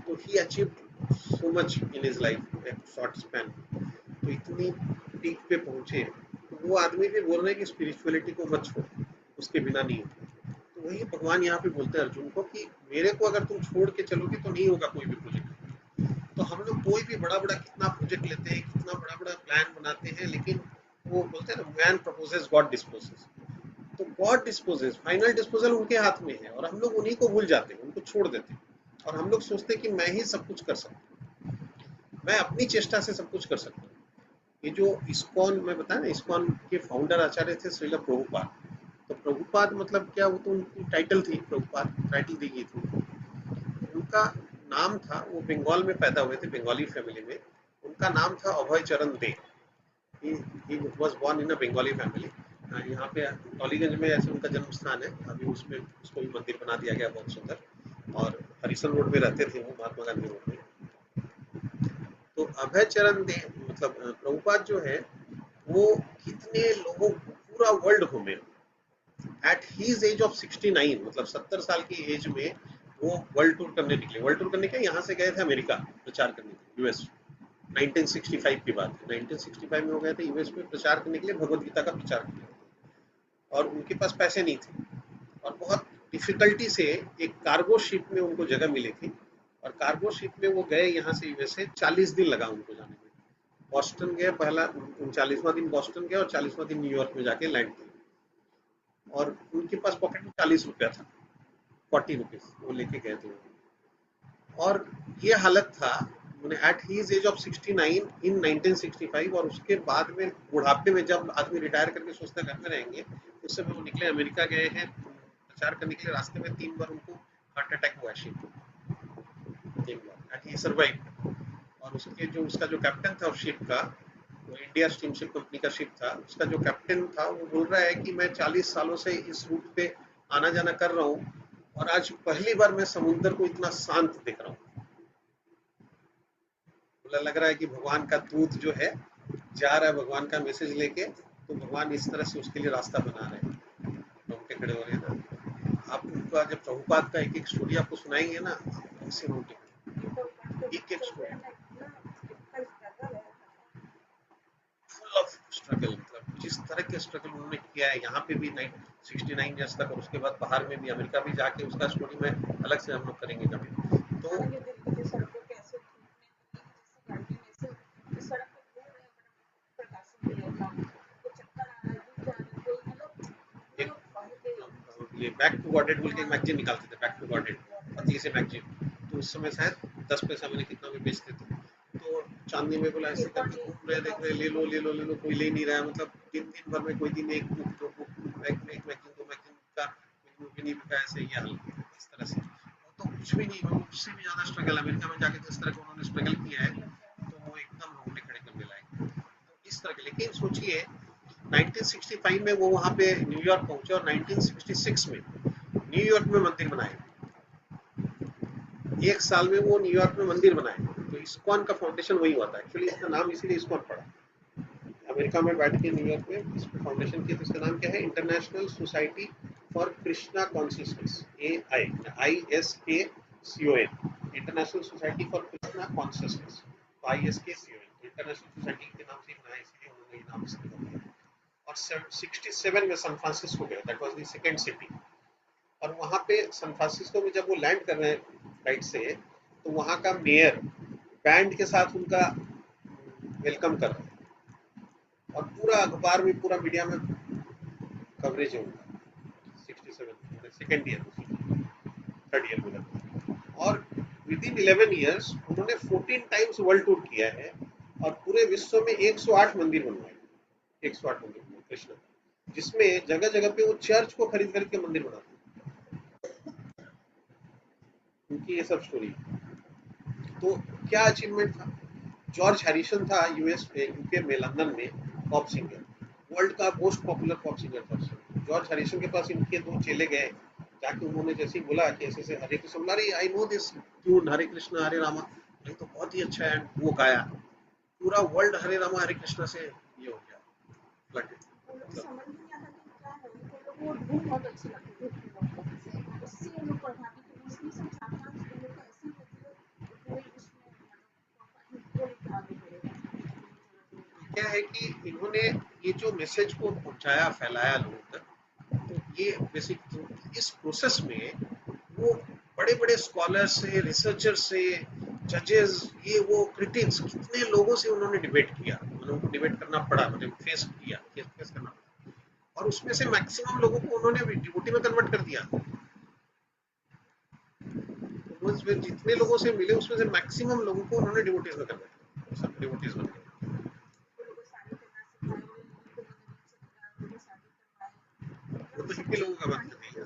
तो he achieved so much in his life in short span. तो इतनी पीक पे पहुंचे, तो वो आदमी भी बोल रहे हैं कि स्पिरिचुअलिटी को मत छोड़ो, उसके बिना नहीं होगा। तो वही भगवान यहाँ पे बोलते हैं अर्जुन को कि मेरे को अगर तुम छोड़ के चलोगे तो नहीं होगा कोई भी प्रोजेक्ट। तो हम लोग कोई भी बड़ा बड़ा कितना प्रोजेक्ट लेते हैं, कितना बड़ा बड़ा प्लान बनाते हैं, लेकिन वो बोलते हैं ना, मैन प्रपोजेस गॉड डिस्पोजेस। तो गॉड डिस्पोजेस, फाइनल डिस्पोजल उनके हाथ में है, और हम लोग उन्हीं को भूल जाते हैं, उनको छोड़ देते हैं। और हम लोग सोचते हैं कि मैं ही सब कुछ कर सकता हूँ, मैं अपनी चेष्टा से सब कुछ कर सकता हूँ। ये जो इस्कॉन मैं बताया ना, इस्कॉन के फाउंडर आचार्य थे श्रील प्रभुपाद। तो प्रभुपाद मतलब क्या, वो तो उनकी टाइटल थी, प्रभुपाद टाइटल दी गई थी। उनका नाम था, वो बंगाल में पैदा हुए थे, बंगाली फैमिली में। उनका नाम था Abhay Charan De. He was born in a Bengali family. यहाँ पे टॉलीगंज में ऐसे उनका जन्म स्थान है, अभी उसमें उसको भी मंदिर बना दिया गया बहुत सुंदर। और हरिसन रोड में रहते थे वो, महात्मा गांधी रोड में। अभय चरण दे मतलब प्रभुपाद जो है वो कितने लोगों पूरा वर्ल्ड घूमे एट हीज एज ऑफ 69, मतलब 70 साल की एज में वो वर्ल्ड टूर करने निकले। वर्ल्ड टूर करने के यहाँ से गए थे अमेरिका प्रचार करने के लिए, यूएस। 1965 की बात है, 1965 में हो गए थे यूएस में प्रचार करने के लिए, भगवत गीता का प्रचार करने। और उनके पास पैसे नहीं थे और बहुत डिफिकल्टी से एक कार्गो शिप में उनको जगह मिली थी और कार्गो शिप में वो गए यहाँ से यूएसए। 40 दिन लगा उनको जाने में। बॉस्टन गए, पहला 39वां दिन बॉस्टन गए और 40वां दिन न्यूयॉर्क में जाके लैंड किए। और उनके पास पॉकेट में 40 रुपया था, 40 रुपीज वो लेके गए थे। और ये हालत था एट हीज एज ऑफ 69 इन 1965। और उसके बाद में बुढ़ापे में जब आदमी रिटायर करके सोचता घर में रहेंगे, उस समय वो निकले अमेरिका गए हैं प्रचार करने के लिए। रास्ते में 3 बार उनको हार्ट अटैक हुआ ship, 3 bar, and he survived. और उसके जो उसका जो कैप्टन था उस शिप का, वो इंडिया स्टीमशिप कंपनी का शिप था, उसका जो कैप्टन था वो बोल रहा है कि मैं 40 सालों से इस रूट पे आना जाना कर रहा हूँ और आज पहली बार मैं समुद्र को इतना शांत देख रहा हूँ। बोला लग रहा है कि भगवान का दूत जो है जा रहा है भगवान का मैसेज लेके, तो भगवान इस तरह से उसके लिए रास्ता बना रहे हैं। रोंगटे खड़े हो रहे हैं ना। आप उनका जब प्रभुपाद का एक एक स्टोरी आपको सुनाएंगे ना, ऐसे रोंगटे, एक एक स्टोरी फुल ऑफ स्ट्रगल। मतलब जिस तरह के स्ट्रगल उन्होंने किया है यहाँ पे भी 69 ईयर्स तक, और उसके बाद बाहर में भी अमेरिका भी जाके, उसका स्टोरी में अलग से हम लोग करेंगे कभी। तो ये बैक टू गॉडेड बोल के एक मैगजीन निकालते थे, बैक टू गॉडेड, पतली से मैगजीन। तो उस समय शायद 10 पैसा मैंने कितना में बेचते थे। तो चांदनी में बोला ऐसे करके घूम रहे, देख रहे, ले लो ले लो ले लो, कोई ले नहीं रहा है। मतलब दिन भर में कोई दिन एक बुक, दो बुक, एक मैगजीन, दो मैगजीन का, कोई बुक भी नहीं बिका। ऐसे ये हाल इस तरह से। तो कुछ भी नहीं, वो उससे भी ज्यादा स्ट्रगल अमेरिका में जाके जिस तरह का उन्होंने स्ट्रगल किया है, तो वो एकदम रोंगटे खड़े करने लायक। तो इस तरह के, लेकिन सोचिए 1965 में वो वहां पे न्यूयॉर्क पहुंचे और 1966 में न्यूयॉर्क में मंदिर बनाए। एक साल में वो न्यूयॉर्क में मंदिर बनाए। तो इस्कॉन का फाउंडेशन वही हुआ था। एक्चुअली इसका नाम इसीलिए इस्कॉन पड़ा। अमेरिका में बैठ के न्यूयॉर्क में इसको फाउंडेशन किया। तो इसका नाम क्या है? International society for Krishna consciousness, ISKCON, international society for Krishna consciousness, ISKCON international society के नाम से बनाया, इसलिए उन्होंने ये नाम इसका दिया। और 67 में सैन फ्रांसिस्को गया, that was the second city. और वहां पे सैन फ्रांसिस्को में जब वो लैंड कर रहे हैं फ्लाइट से, तो वहां का मेयर बैंड के साथ उनका वेलकम कर रहा है और पूरा अखबार में, पूरा मीडिया में कवरेज है उनका। 67 सेकंड ईयर, थर्ड ईयर बोला। और विद इन 11 ईयर्स उन्होंने 14 टाइम्स वर्ल्ड टूर किया है और पूरे विश्व में 108 मंदिर बनवाए। 108 मंदिर कृष्ण, जिसमें जगह जगह पे वो चर्च को खरीद करके मंदिर बनाते हैं। उनकी ये सब स्टोरी। तो क्या अचीवमेंट था? जॉर्ज हैरिसन था यूएस में, यूके में, लंदन में पॉप सिंगर, वर्ल्ड का मोस्ट पॉपुलर पॉप सिंगर था। जॉर्ज हैरिसन के पास इनके 2 चेले गए, जाके उन्होंने जैसे ही बोला कि ऐसे ऐसे हरे कृष्ण, अरे आई नो दिस ट्यून, हरे कृष्ण हरे रामा, ये तो बहुत ही अच्छा है। वो गाया, पूरा वर्ल्ड हरे रामा हरे कृष्ण से ये हो गया, मतलब क्या है कि इन्होंने ये जो मैसेज को पहुंचाया, फैलाया लोगों तक, तो ये बेसिक इस प्रोसेस में वो बड़े-बड़े स्कॉलर से, रिसर्चर से, जजेस, ये वो क्रिटिक्स, कितने लोगों से उन्होंने डिबेट किया, उनको डिबेट करना पड़ा, मतलब फेस किया, फेस करना पड़ा। और उसमें से मैक्सिमम लोगों को उन्होंने डिवोटी में कन्वर्ट कर दिया। उसमें जितने लोगों से मिले उसमें से मैक्सिमम लोगों को उन्होंने डिवोटीज में कन्वर्ट किया, सब डिवोटीज बन गए। वो तो हिप्पी लोगों का बात कर रही है।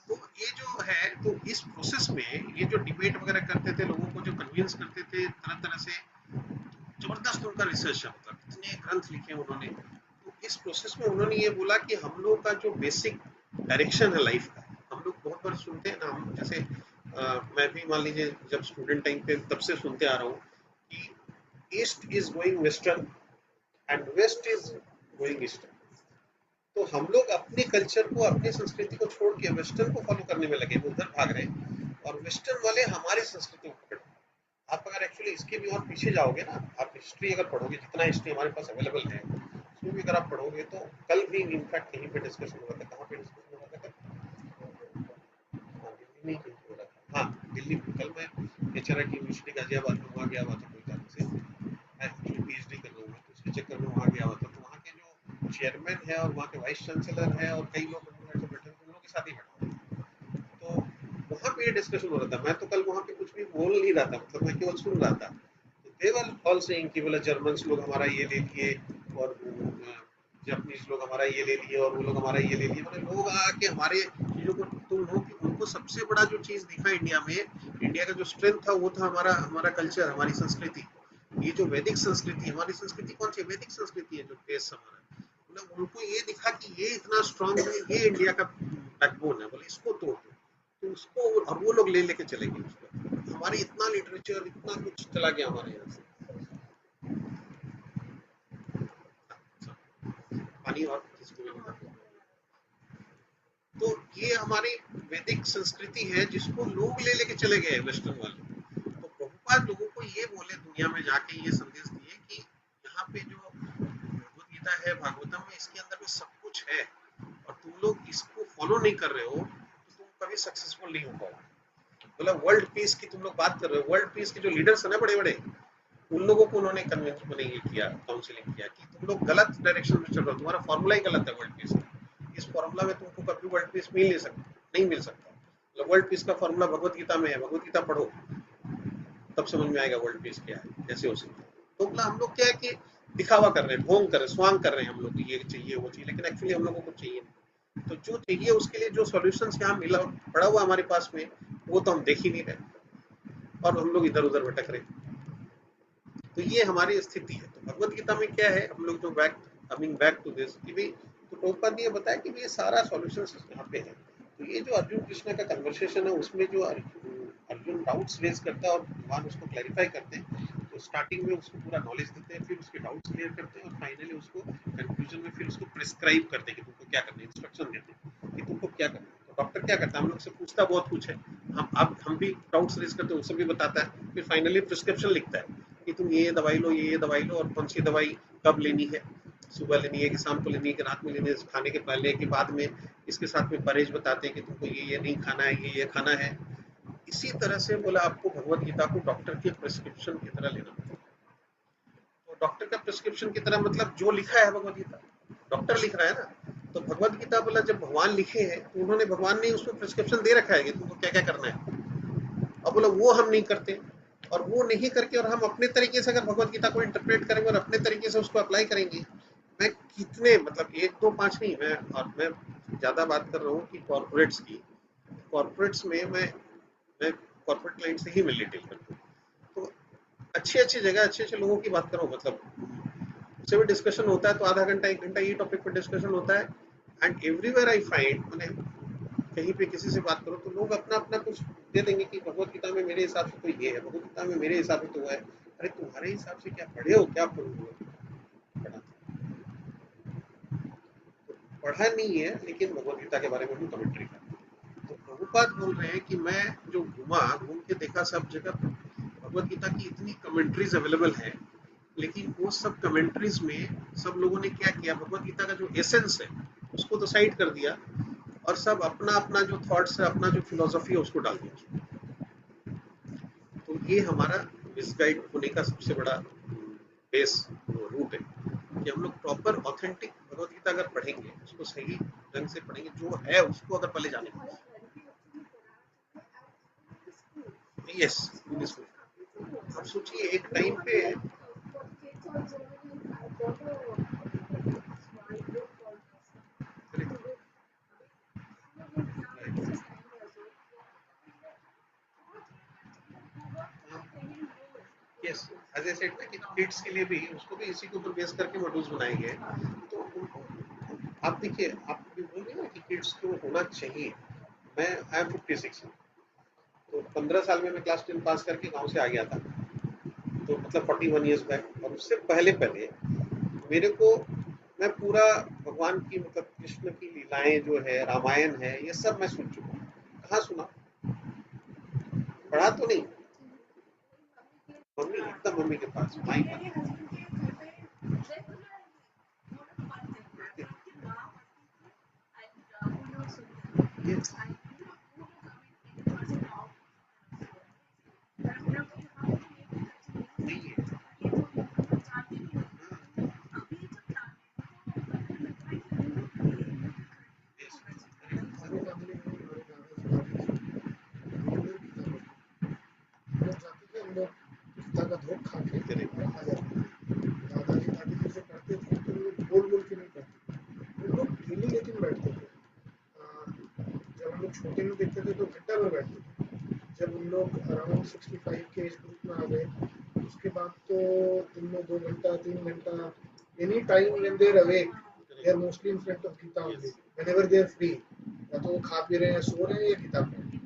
तो ये जो है, तो इस प्रोसेस में ये जो डिबेट वगैरह करते थे, लोगों को जो कन्विंस करते थे तरह तरह से, जबरदस्त उनका रिसर्च है, मतलब इतने ग्रंथ लिखे उन्होंने। तो इस प्रोसेस में उन्होंने ये बोला कि हम लोग का जो बेसिक डायरेक्शन है लाइफ का, हम लोग बहुत बार सुनते हैं ना, हम जैसे मैं भी मान लीजिए जब स्टूडेंट टाइम पे तब से सुनते आ रहा हूँ कि east is going western and west is going eastern. तो हम लोग अपने कल्चर को, अपनी संस्कृति को छोड़ के वेस्टर्न को फॉलो करने में लगे, वो उधर भाग रहे हैं, और वेस्टर्न वाले हमारी संस्कृति को पकड़। आप अगर एक्चुअली इसके भी और पीछे जाओगे ना, आप हिस्ट्री अगर पढ़ोगे, जितना हिस्ट्री हमारे पास अवेलेबल है उसमें भी अगर आप पढ़ोगे, तो कल भी इनफैक्ट कहीं पे डिस्कशन हो रहा था, कहाँ पे डिस्कशन हो रहा था, हाँ, दिल्ली में ही कहीं हो रहा था, हाँ दिल्ली में। कल मैं एचआरआईटी यूनिवर्सिटी गाजियाबाद में वहाँ गया हुआ था कोई कारण से, मैं एक्चुअली पीएचडी कर रहा हूँ, तो उसके चक्कर में वहाँ गया हुआ था। तो वहाँ के जो चेयरमैन है और वहाँ के वाइस चांसलर है और कई लोग ऐसे बैठे थे, उन लोगों के साथ ही बैठा था। तो वहाँ पे ये डिस्कशन हो रहा था। मैं तो कल वहाँ पे कुछ भी बोल नहीं रहा था, मतलब मैं केवल सुन रहा था। तो दे वर ऑल सेइंग कि बोला जर्मन्स लोग हमारा ये ले लिए, और जापानीज लोग हमारा ये ले लिए, और वो लोग हमारा ये ले लिए। मतलब लोग आके हमारे चीजों को, तो उनको सबसे बड़ा जो चीज दिखा इंडिया में, इंडिया का जो स्ट्रेंथ था वो था हमारा हमारा कल्चर, हमारी संस्कृति। ये जो वैदिक संस्कृति, हमारी संस्कृति कौन सी वैदिक संस्कृति है, जो देश हमारा, मतलब उनको ये दिखा कि ये इतना स्ट्रांग है, ये इंडिया का बैकबोन है, बोले इसको तोड़ दो। तो उसको, और वो लोग ले लेके चले गए उसको। हमारे इतना लिटरेचर, इतना कुछ चला गया हमारे यहाँ से। पानी और किसको भी नहीं। तो ये हमारी वैदिक संस्कृति है जिसको लोग ले लेके चले गए वेस्टर्न वाले। तो प्रभुपाद लोगों को ये बोले, दुनिया में जाके ये संदेश दिए कि यहाँ पे जो भगवत गीता है, भागवतम में, इसके अंदर में सब कुछ है, और तुम लोग इसको फॉलो नहीं कर रहे हो तो तुम कभी सक्सेसफुल नहीं हो पाओगे। मतलब वर्ल्ड पीस की तुम लोग बात कर रहे हो, वर्ल्ड पीस के जो लीडर्स है ना बड़े बड़े, उन लोगों को उन्होंने कन्विंस मैंने ये किया, काउंसलिंग किया कि तुम लोग गलत डायरेक्शन में चल रहे हो, तुम्हारा फॉर्मूला ही गलत है वर्ल्ड पीस का। इस फॉर्मूला में तुमको कभी वर्ल्ड पीस मिल नहीं सकता, नहीं मिल सकता। मतलब वर्ल्ड पीस का फॉर्मूला भगवत गीता में है, भगवत गीता पढ़ो तब समझ में आएगा वर्ल्ड पीस क्या है, कैसे हो सकता है। तो मतलब हम लोग क्या है कि दिखावा कर रहे हैं, ढोंग कर रहे हैं, स्वांग कर रहे हैं हम लोग, ये चाहिए वो चाहिए, लेकिन एक्चुअली हम लोगों को चाहिए नहीं। तो जो चाहिए उसके लिए जो सॉल्यूशंस यहाँ मिला पड़ा हुआ हमारे पास में, वो तो हम देख ही नहीं रहे, और हम लोग इधर उधर भटक रहे हैं। तो ये हमारी स्थिति है। तो भगवत गीता में क्या है, हम लोग जो back, coming back to this, कि भाई, तो प्रभुपाद ने ये बताया कि ये सारा सॉल्यूशन यहाँ पे है। तो ये जो अर्जुन कृष्ण का कन्वर्सेशन है, उसमें जो अर्जुन डाउट्स रेज करता है और भगवान उसको क्लैरिफाई करते हैं। तो स्टार्टिंग में उसको पूरा नॉलेज देते हैं, फिर उसके डाउट्स क्लियर करते हैं, और फाइनली उसको कंक्लूजन में फिर उसको प्रिस्क्राइब करते हैं कि तुमको क्या करना है, इंस्ट्रक्शन देते हैं कि तुमको क्या करना है। तो डॉक्टर क्या करता है, हम लोग से पूछता बहुत कुछ है, हम भी डाउट्स रेज करते हैं, उससे भी बताता है, फिर फाइनली प्रिस्क्रिप्शन लिखता है कि तुम ये दवाई लो, ये दवाई लो, और कौन सी दवाई कब लेनी है, सुबह लेनी है कि शाम को लेनी है कि रात में लेनी है, खाने के पहले कि बाद में। इसके साथ में परहेज बताते हैं कि तुमको ये नहीं खाना है, ये खाना है। इसी तरह से बोला आपको भगवत गीता को डॉक्टर के प्रिस्क्रिप्शन की तरह लेना पड़ेगा। तो डॉक्टर का प्रिस्क्रिप्शन की तरह मतलब जो लिखा है भगवत गीता, डॉक्टर लिख रहा है ना, तो भगवत गीता बोला जब भगवान लिखे हैं, तो उन्होंने, भगवान ने उसमें प्रिस्क्रिप्शन दे रखा है कि तुमको क्या क्या करना है। अब बोला वो हम नहीं करते, और वो नहीं करके, और हम अपने तरीके से अगर भगवत गीता को इंटरप्रेट करेंगे और अपने तरीके से उसको अप्लाई करेंगे। मैं कितने, मतलब एक दो पांच नहीं, मैं ज्यादा बात कर रहा हूँ कि कॉर्पोरेट्स की, कॉर्पोरेट्स में मैं कॉर्पोरेट क्लाइंट से ही मैं डील करता हूँ। तो अच्छी अच्छी जगह, अच्छे अच्छे लोगों की बात करो, मतलब उससे भी डिस्कशन होता है, तो आधा घंटा एक घंटा ये टॉपिक पर डिस्कशन होता है। एंड एवरीवेयर आई फाइंड, मैंने कहीं पे किसी से बात करो तो लोग अपना अपना कुछ दे देंगे कि भगवत गीता में मेरे हिसाब से तो ये है, भगवत गीता में मेरे हिसाब से तो वो है। अरे तुम्हारे हिसाब से क्या पढ़े हो, क्या पढ़ा, पढ़ा नहीं है, लेकिन भगवत गीता के बारे में हम कमेंट्री करते हैं। तो प्रभुपाद बोल रहे हैं कि मैं जो घूम के देखा सब जगह, भगवत गीता की इतनी कमेंट्रीज अवेलेबल है, लेकिन वो सब कमेंट्रीज में सब लोगों ने क्या किया, भगवत गीता का जो एसेंस है उसको तो साइड कर दिया, और सब अपना अपना जो थॉट्स है, अपना जो फिलोसफी है उसको डाल दिया। तो ये हमारा मिसगाइड होने का सबसे बड़ा बेस रूट है, कि हम लोग प्रॉपर ऑथेंटिक भगवत गीता अगर पढ़ेंगे, उसको सही ढंग से पढ़ेंगे, जो है उसको अगर पहले जाने। यस, आप सोचिए एक टाइम पे, यस, एज आई सेड ना कि किड्स के लिए भी, उसको भी इसी के ऊपर बेस करके मॉड्यूल्स बनाए गए। तो उनको, आप देखिए, आप भी बोल रहे हैं ना कि किड्स को होना चाहिए। मैं आई एम 56, तो 15 साल में मैं क्लास 10 पास करके गांव से आ गया था, तो मतलब 41 ईयर्स बैक। और उससे पहले पहले मेरे को, मैं पूरा भगवान की मतलब कृष्ण की लीलाएं जो है, रामायण है, ये सब मैं सुन चुका हूँ। कहाँ सुना, पढ़ा तो नहीं। मम्मी, एकदम मम्मी के पास, माई पास। नहीं है। हमारी फैमिली में हमारे दादाजी दादी जी रेगुलर गीता पढ़ते थे। हम लोग जाते थे, हम लोग गीता का धोख खा के और आ जाते थे। दादाजी दादी जी जो पढ़ते थे तो वो लोग बोल बोल के नहीं पढ़ते थे, वो लोग डेली लेकिन बैठते थे। जब हम लोग छोटे में देखते थे तो घंटा भर बैठते थे। जब हम लोग अराउंड 65 के एज ग्रुप में आ गए, उसके बाद तो दिन में 2 घंटा 3 घंटा, any time when they are awake, they are mostly in front of Gita only, whenever they are free. या तो वो खा पी रहे हैं, सो रहे हैं, या किताब पढ़ रहे हैं।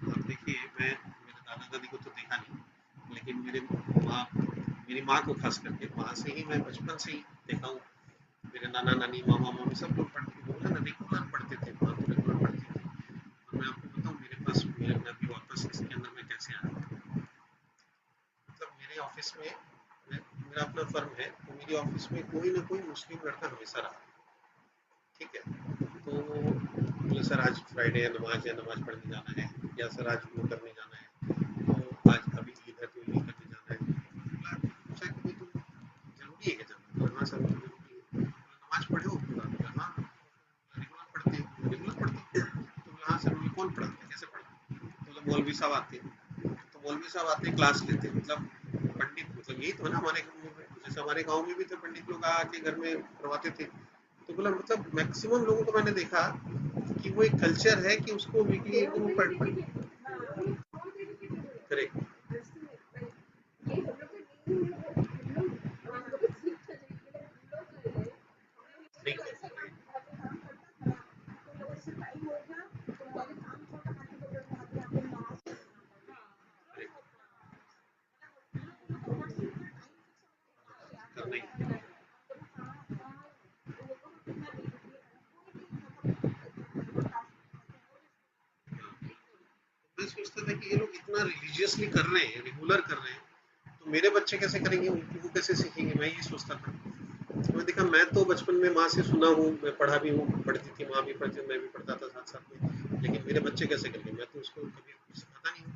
अब देखिए, मैं मेरे दादा दादी को तो देखा नहीं, लेकिन माँ मेरी माँ को खास करके, माँ से ही मैं बचपन से ही देखा हूँ। मेरे नाना नानी, मामा मामी सब लोग पढ़ते, वो ना रेगुलर पढ़ते थे, माँ तो रेगुलर पढ़ती थी। और मैं आपको बताऊँ, मेरे पास मैं अभी वापस इसके अंदर मैं कैसे आया। मतलब मेरे ऑफिस में, मेरा अपना फर्म है, तो मेरी ऑफिस में कोई ना कोई मुस्लिम लड़का हमेशा रहा। ठीक है, तो बोले सर आज फ्राइडे है, नमाज है, नमाज पढ़ने जाना है, या सर आज वो करने जाना है, तो आज अभी ईद है तो ईद करने जाना है। बोला, पूछा कि भाई तुम जरूरी है क्या जाना? बोला हाँ सर मुझे जरूरी है। बोला नमाज पढ़े हो? बोला हाँ रेगुलर पढ़ते हैं। रेगुलर पढ़ते हैं? तो बोला हाँ सर। मुझे कौन पढ़ाता है, कैसे पढ़ाता है? तो बोला मौलवी साहब आते हैं। तो मौलवी साहब आते हैं, क्लास लेते हैं, मतलब पंडित, मतलब यही तो है ना हमारे गाँव में, जैसे हमारे गाँव में भी थे पंडित लोग आके घर में करवाते थे। तो बोला मतलब मैक्सिमम लोगों को मैंने देखा कि वो एक कल्चर है कि उसको वीकली एक दिन पढ़ करेक्ट। नहीं करना ही। मैं सोचता था कि ये लोग इतना रिलीजियसली कर रहे हैं, रेगुलर कर रहे हैं, तो मेरे बच्चे कैसे करेंगे, उनको वो कैसे सीखेंगे, मैं ये सोचता था। तो मैं देखा, मैं तो बचपन में माँ से सुना हूँ, मैं पढ़ा भी हूँ, पढ़ती थी माँ भी पढ़ती, मैं भी पढ़ता था साथ साथ में, लेकिन मेरे बच्चे कैसे करेंगे, मैं तो उसको कभी सिखाता नहीं हूँ,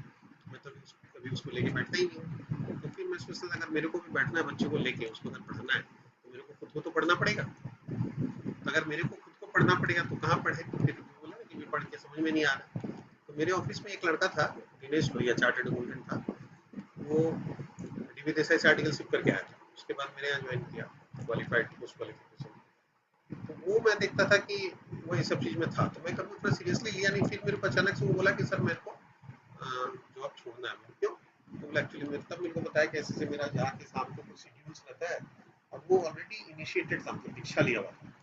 मैं तो कभी उसको लेके बैठता ही नहीं हूँ। तो फिर मैं सोचता था अगर मेरे को भी बैठना है बच्चे को लेके, उसको अगर पढ़ना है, तो मेरे को खुद को तो पढ़ना पड़ेगा। तो अगर मेरे को खुद को पढ़ना पड़ेगा तो कहाँ पढ़े, तो फिर बोला कि मैं पढ़ के समझ में नहीं आ रहा। तो मेरे ऑफिस में एक लड़का था, दिनेश लोहिया, चार्टर्ड अकाउंटेंट था। वो डीवी देसाई से आर्टिकलशिप करके आया था, उसके बाद मेरे यहाँ ज्वाइन किया, क्वालिफाइड पोस्ट क्वालिफिकेशन। तो वो मैं देखता था कि वो ये सब चीज में था, तो मैं कभी उतना सीरियसली लिया नहीं। फिर मेरे को अचानक से वो बोला कि सर मेरे को जॉब छोड़ना है। क्यों? तो बोला एक्चुअली मेरे, तब मेरे को बताया कि ऐसे मेरा यहाँ के शाम को कुछ शेड्यूल्स रहता है, और वो ऑलरेडी इनिशिएटेड था, मतलब दीक्षा लिया हुआ था।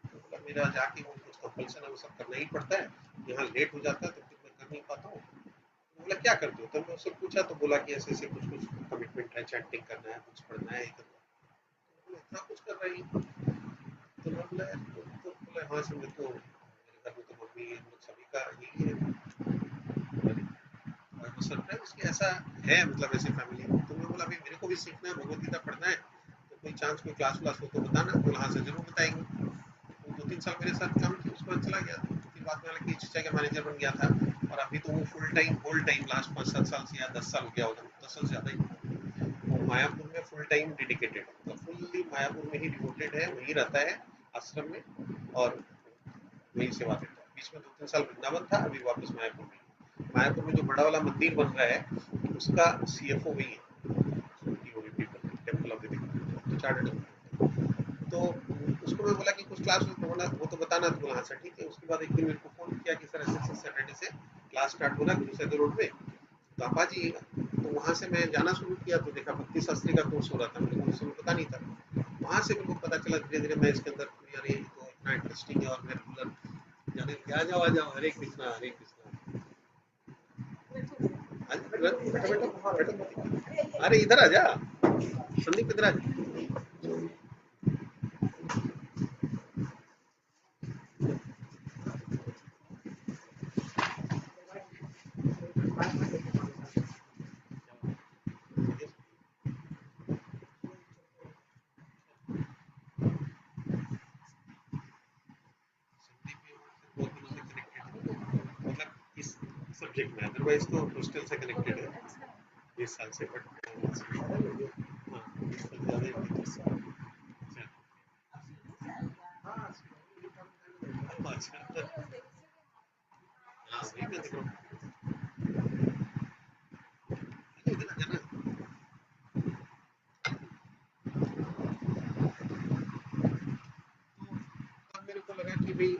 तो बोला मेरा जाके वो कुछ कंपल्सन है, वो सब करना ही पड़ता है, यहाँ लेट हो जाता है तो फिर मैं कर नहीं पाता हूँ। तो बोला क्या करते हो? तो मैं उससे पूछा, तो बोला कि ऐसे ऐसे कुछ कुछ कमिटमेंट है, चैंटिंग करना है, कुछ पढ़ना है, ये करना है। तो बोला इतना कुछ कर रही है? तो मैं बोला यार, तो बोला हाँ सर, मैं तो मेरे घर में तो मम्मी हम लोग सभी का यही है। और वो सरप्राइज उसकी ऐसा है, मतलब ऐसे फैमिली। तो मैं बोला भाई मेरे को भी सीखना है, भगवत गीता पढ़ना है, तो कोई चांस कोई क्लास व्लास हो तो बताना। बोला हाँ सर जरूर बताएंगे। तो 2-3 साल मेरे साथ काम किया, उसके बाद चला गया। फिर बाद में हालांकि चीचा का मैनेजर बन गया था, और अभी तो वो full time whole time last 5-7 साल से या 10 साल हो गया होगा, 10 साल से ज्यादा ही, वो मायापुर में फुल टाइम डेडिकेटेड, मतलब फुल्ली मायापुर में ही डिवोटेड है, वहीं रहता है आश्रम में, और वहीं सेवा देता है। बीच में 2-3 साल वृंदावन था, अभी वापस मायापुर में। मायापुर में जो बड़ा वाला मंदिर बन रहा है उसका सीएफओ वही है, टेम्पल ऑफ द चार्टर्ड। तो उसको मैं बोला कि कुछ क्लास होना वो तो बताना, तो बोला हाँ सर ठीक है। उसके बाद एक दिन मेरे को फोन किया कि सर ऐसे सैटरडे से क्लास स्टार्ट हो रहा है गुरु सैदर रोड में, तो आप आ जाइएगा। तो वहाँ से मैं जाना शुरू किया तो देखा भक्ति शास्त्री का कोर्स हो रहा था, मेरे को उस समय पता नहीं था। वहाँ से मेरे को पता चला धीरे धीरे मैं इसके अंदर, यार ये तो इतना इंटरेस्टिंग है और मैं रेगुलर जाने लगे। आ जाओ हरे कृष्णा हरे कृष्णा। बैठो बैठो बैठो, अरे इधर आ जा संदीप, इधर आ जा। मतलब इस सब्जेक्ट में, अदरवाइज तो हॉस्टल से कनेक्टेड है 20 साल से, बट हाँ 20 साल ज़्यादा है। अच्छा हाँ वही मैं देख रहा हूँ। इधर आ जाना। तब मेरे को लगा कि भाई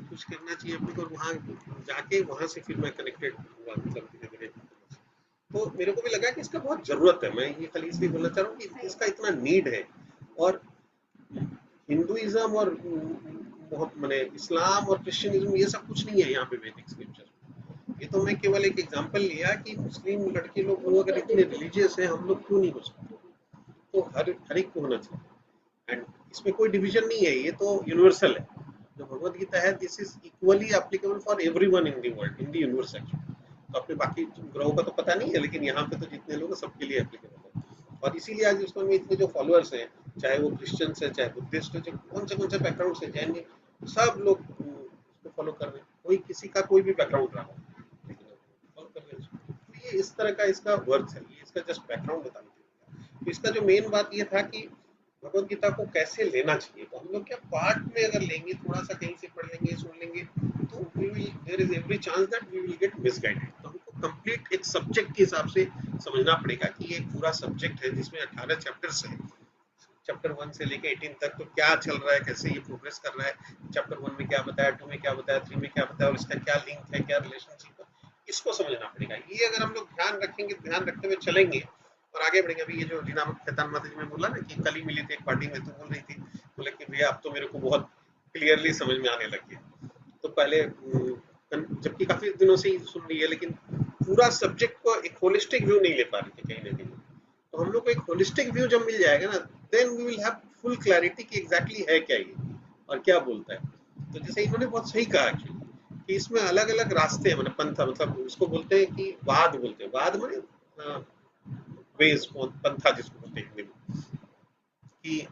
कुछ करना चाहिए अपने को, वहाँ जाके वहाँ से फिर मैं कनेक्टेड हुआ, मतलब धीरे धीरे। तो मेरे को भी लगा कि इसका बहुत जरूरत है। मैं ये खाली इसलिए बोलना चाह रहा हूँ कि इसका इतना नीड है। और हिंदुइज्म और मैंने इस्लाम और क्रिश्चियनिज्म ये सब कुछ नहीं है यहाँ पे वैदिक स्क्रिप्चर। ये तो मैं केवल एक एग्जांपल लिया कि मुस्लिम लड़के लोग वो अगर इतने रिलीजियस हैं, हम लोग क्यों नहीं हो सकते। तो हर एक को होना चाहिए। एंड इसमें कोई डिवीजन नहीं है, ये तो यूनिवर्सल है। जो भगवत गीता है this is equally applicable for everyone in the world, in the universe actually. तो अपने बाकी ग्रहों का तो पता नहीं है, लेकिन यहाँ पे तो जितने लोग हैं सबके लिए एप्लीकेबल है। और इसीलिए आज उसमें इतने जो फॉलोअर्स हैं, चाहे वो क्रिश्चियंस है चाहे बुद्धिस्ट है, चाहे कौन से बैकग्राउंड से, जैन, सब लोग उसको फॉलो कर रहे हैं। कोई किसी का कोई भी बैकग्राउंड रहा हो, लेकिन फॉलो कर रहे हैं उसको। तो ये इस तरह का इसका वर्थ है, ये इसका जस्ट बैकग्राउंड बताना चाहिए। तो इसका जो मेन बात ये था कि भगवत गीता को कैसे लेना चाहिए। तो हम लोग क्या पार्ट में अगर लेंगे, थोड़ा सा कहीं से पढ़ लेंगे, सुन लेंगे, तो there is every chance that we will get misguided. तो हमको कंप्लीट एक सब्जेक्ट के हिसाब से समझना पड़ेगा कि ये पूरा सब्जेक्ट है जिसमें 18 चैप्टर्स है। चैप्टर 1 से लेके 18 तक तो क्या चल रहा है, कैसे ये प्रोग्रेस कर रहा है, चैप्टर 1 में क्या बताया, 2 में क्या बताया, 3 में क्या बताया, और इसका क्या लिंक है, क्या रिलेशनशिप है, इसको समझना पड़ेगा। ये अगर हम लोग ध्यान रखेंगे, ध्यान रखते हुए चलेंगे और आगे बढ़ेंगे। अभी ये जो रीना खेतान माता जी में बोला ना कि कल ही मिली थी एक पार्टी में, तो बोल रही थी, बोले कि भैया अब तो मेरे को बहुत क्लियरली समझ में आने लग गया। तो पहले जबकि काफी दिनों से ही सुन रही है, लेकिन पूरा सब्जेक्ट को एक होलिस्टिक व्यू नहीं ले पा रही थी कहीं ना कहीं। तो हम लोग को एक होलिस्टिक व्यू जब मिल जाएगा ना, then we will have full clarity कि एग्जैक्टली है क्या ये और क्या बोलता है। तो जैसे इन्होंने बहुत सही कहा एक्चुअली कि इसमें अलग अलग रास्ते हैं, मतलब पंथा, मतलब उसको बोलते हैं कि वाद बोलते हैं। वाद माने वेज, पंथा जिसको बोलते हैं हिंदी में, कि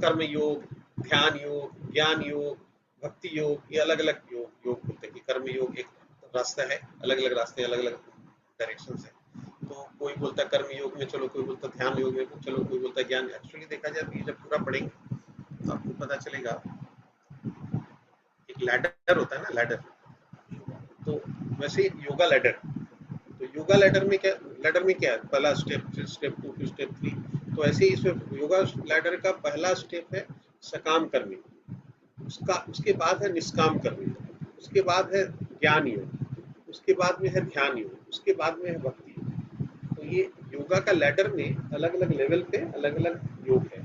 कर्म योग, ध्यान योग, ज्ञान योग, भक्ति योग, ये अलग अलग योग बोलते हैं। कि कर्म योग एक रास्ता है, अलग अलग रास्ते, अलग अलग डायरेक्शन है। तो कोई बोलता है कर्म योग में चलो, कोई बोलता है ध्यान योग में चलो, कोई बोलता है ज्ञान। एक्चुअली देखा जाए तो जब पूरा पढ़ेंगे तो आपको पता चलेगा। एक लैडर होता है ना, लैडर, तो वैसे योगा लैडर। तो योगा लैडर में क्या है, पहला स्टेप, फिर स्टेप 2, फिर स्टेप 3। तो ऐसे ही इसमें योगा लैडर का पहला स्टेप है सकाम कर्मी, उसके बाद है निष्काम कर्मी, उसके बाद है ज्ञान योग, उसके बाद में है ध्यान योग, उसके बाद में है भक्ति योग। तो ये योगा का लैडर में अलग अलग लेवल पे अलग अलग योग है।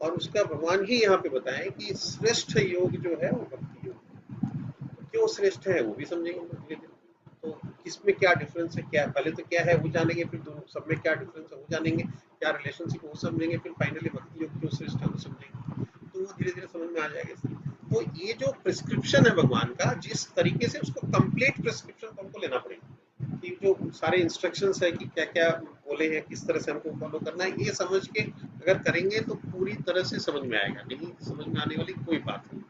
और उसका भगवान ही यहाँ पे बताएं कि श्रेष्ठ योग जो है वो भक्ति योग। क्यों श्रेष्ठ है वो भी समझेंगे हम लोग धीरे धीरे। तो किसमें क्या डिफरेंस है, क्या पहले तो क्या है वो जानेंगे, फिर दोनों सब में क्या डिफरेंस है वो जानेंगे, क्या रिलेशनशिप वो समझेंगे, फिर फाइनली भक्ति योग क्यों श्रेष्ठ है वो समझेंगे। तो वो धीरे धीरे समझ में आ जाएगा। तो ये जो प्रिस्क्रिप्शन है भगवान का, जिस तरीके से उसको कंप्लीट प्रिस्क्रिप्शन हमको लेना पड़ेगा कि जो सारे इंस्ट्रक्शंस है कि क्या क्या बोले हैं, किस तरह से हमको फॉलो करना है, ये समझ के अगर करेंगे तो पूरी तरह से समझ में आएगा। नहीं समझ में आने वाली कोई बात नहीं।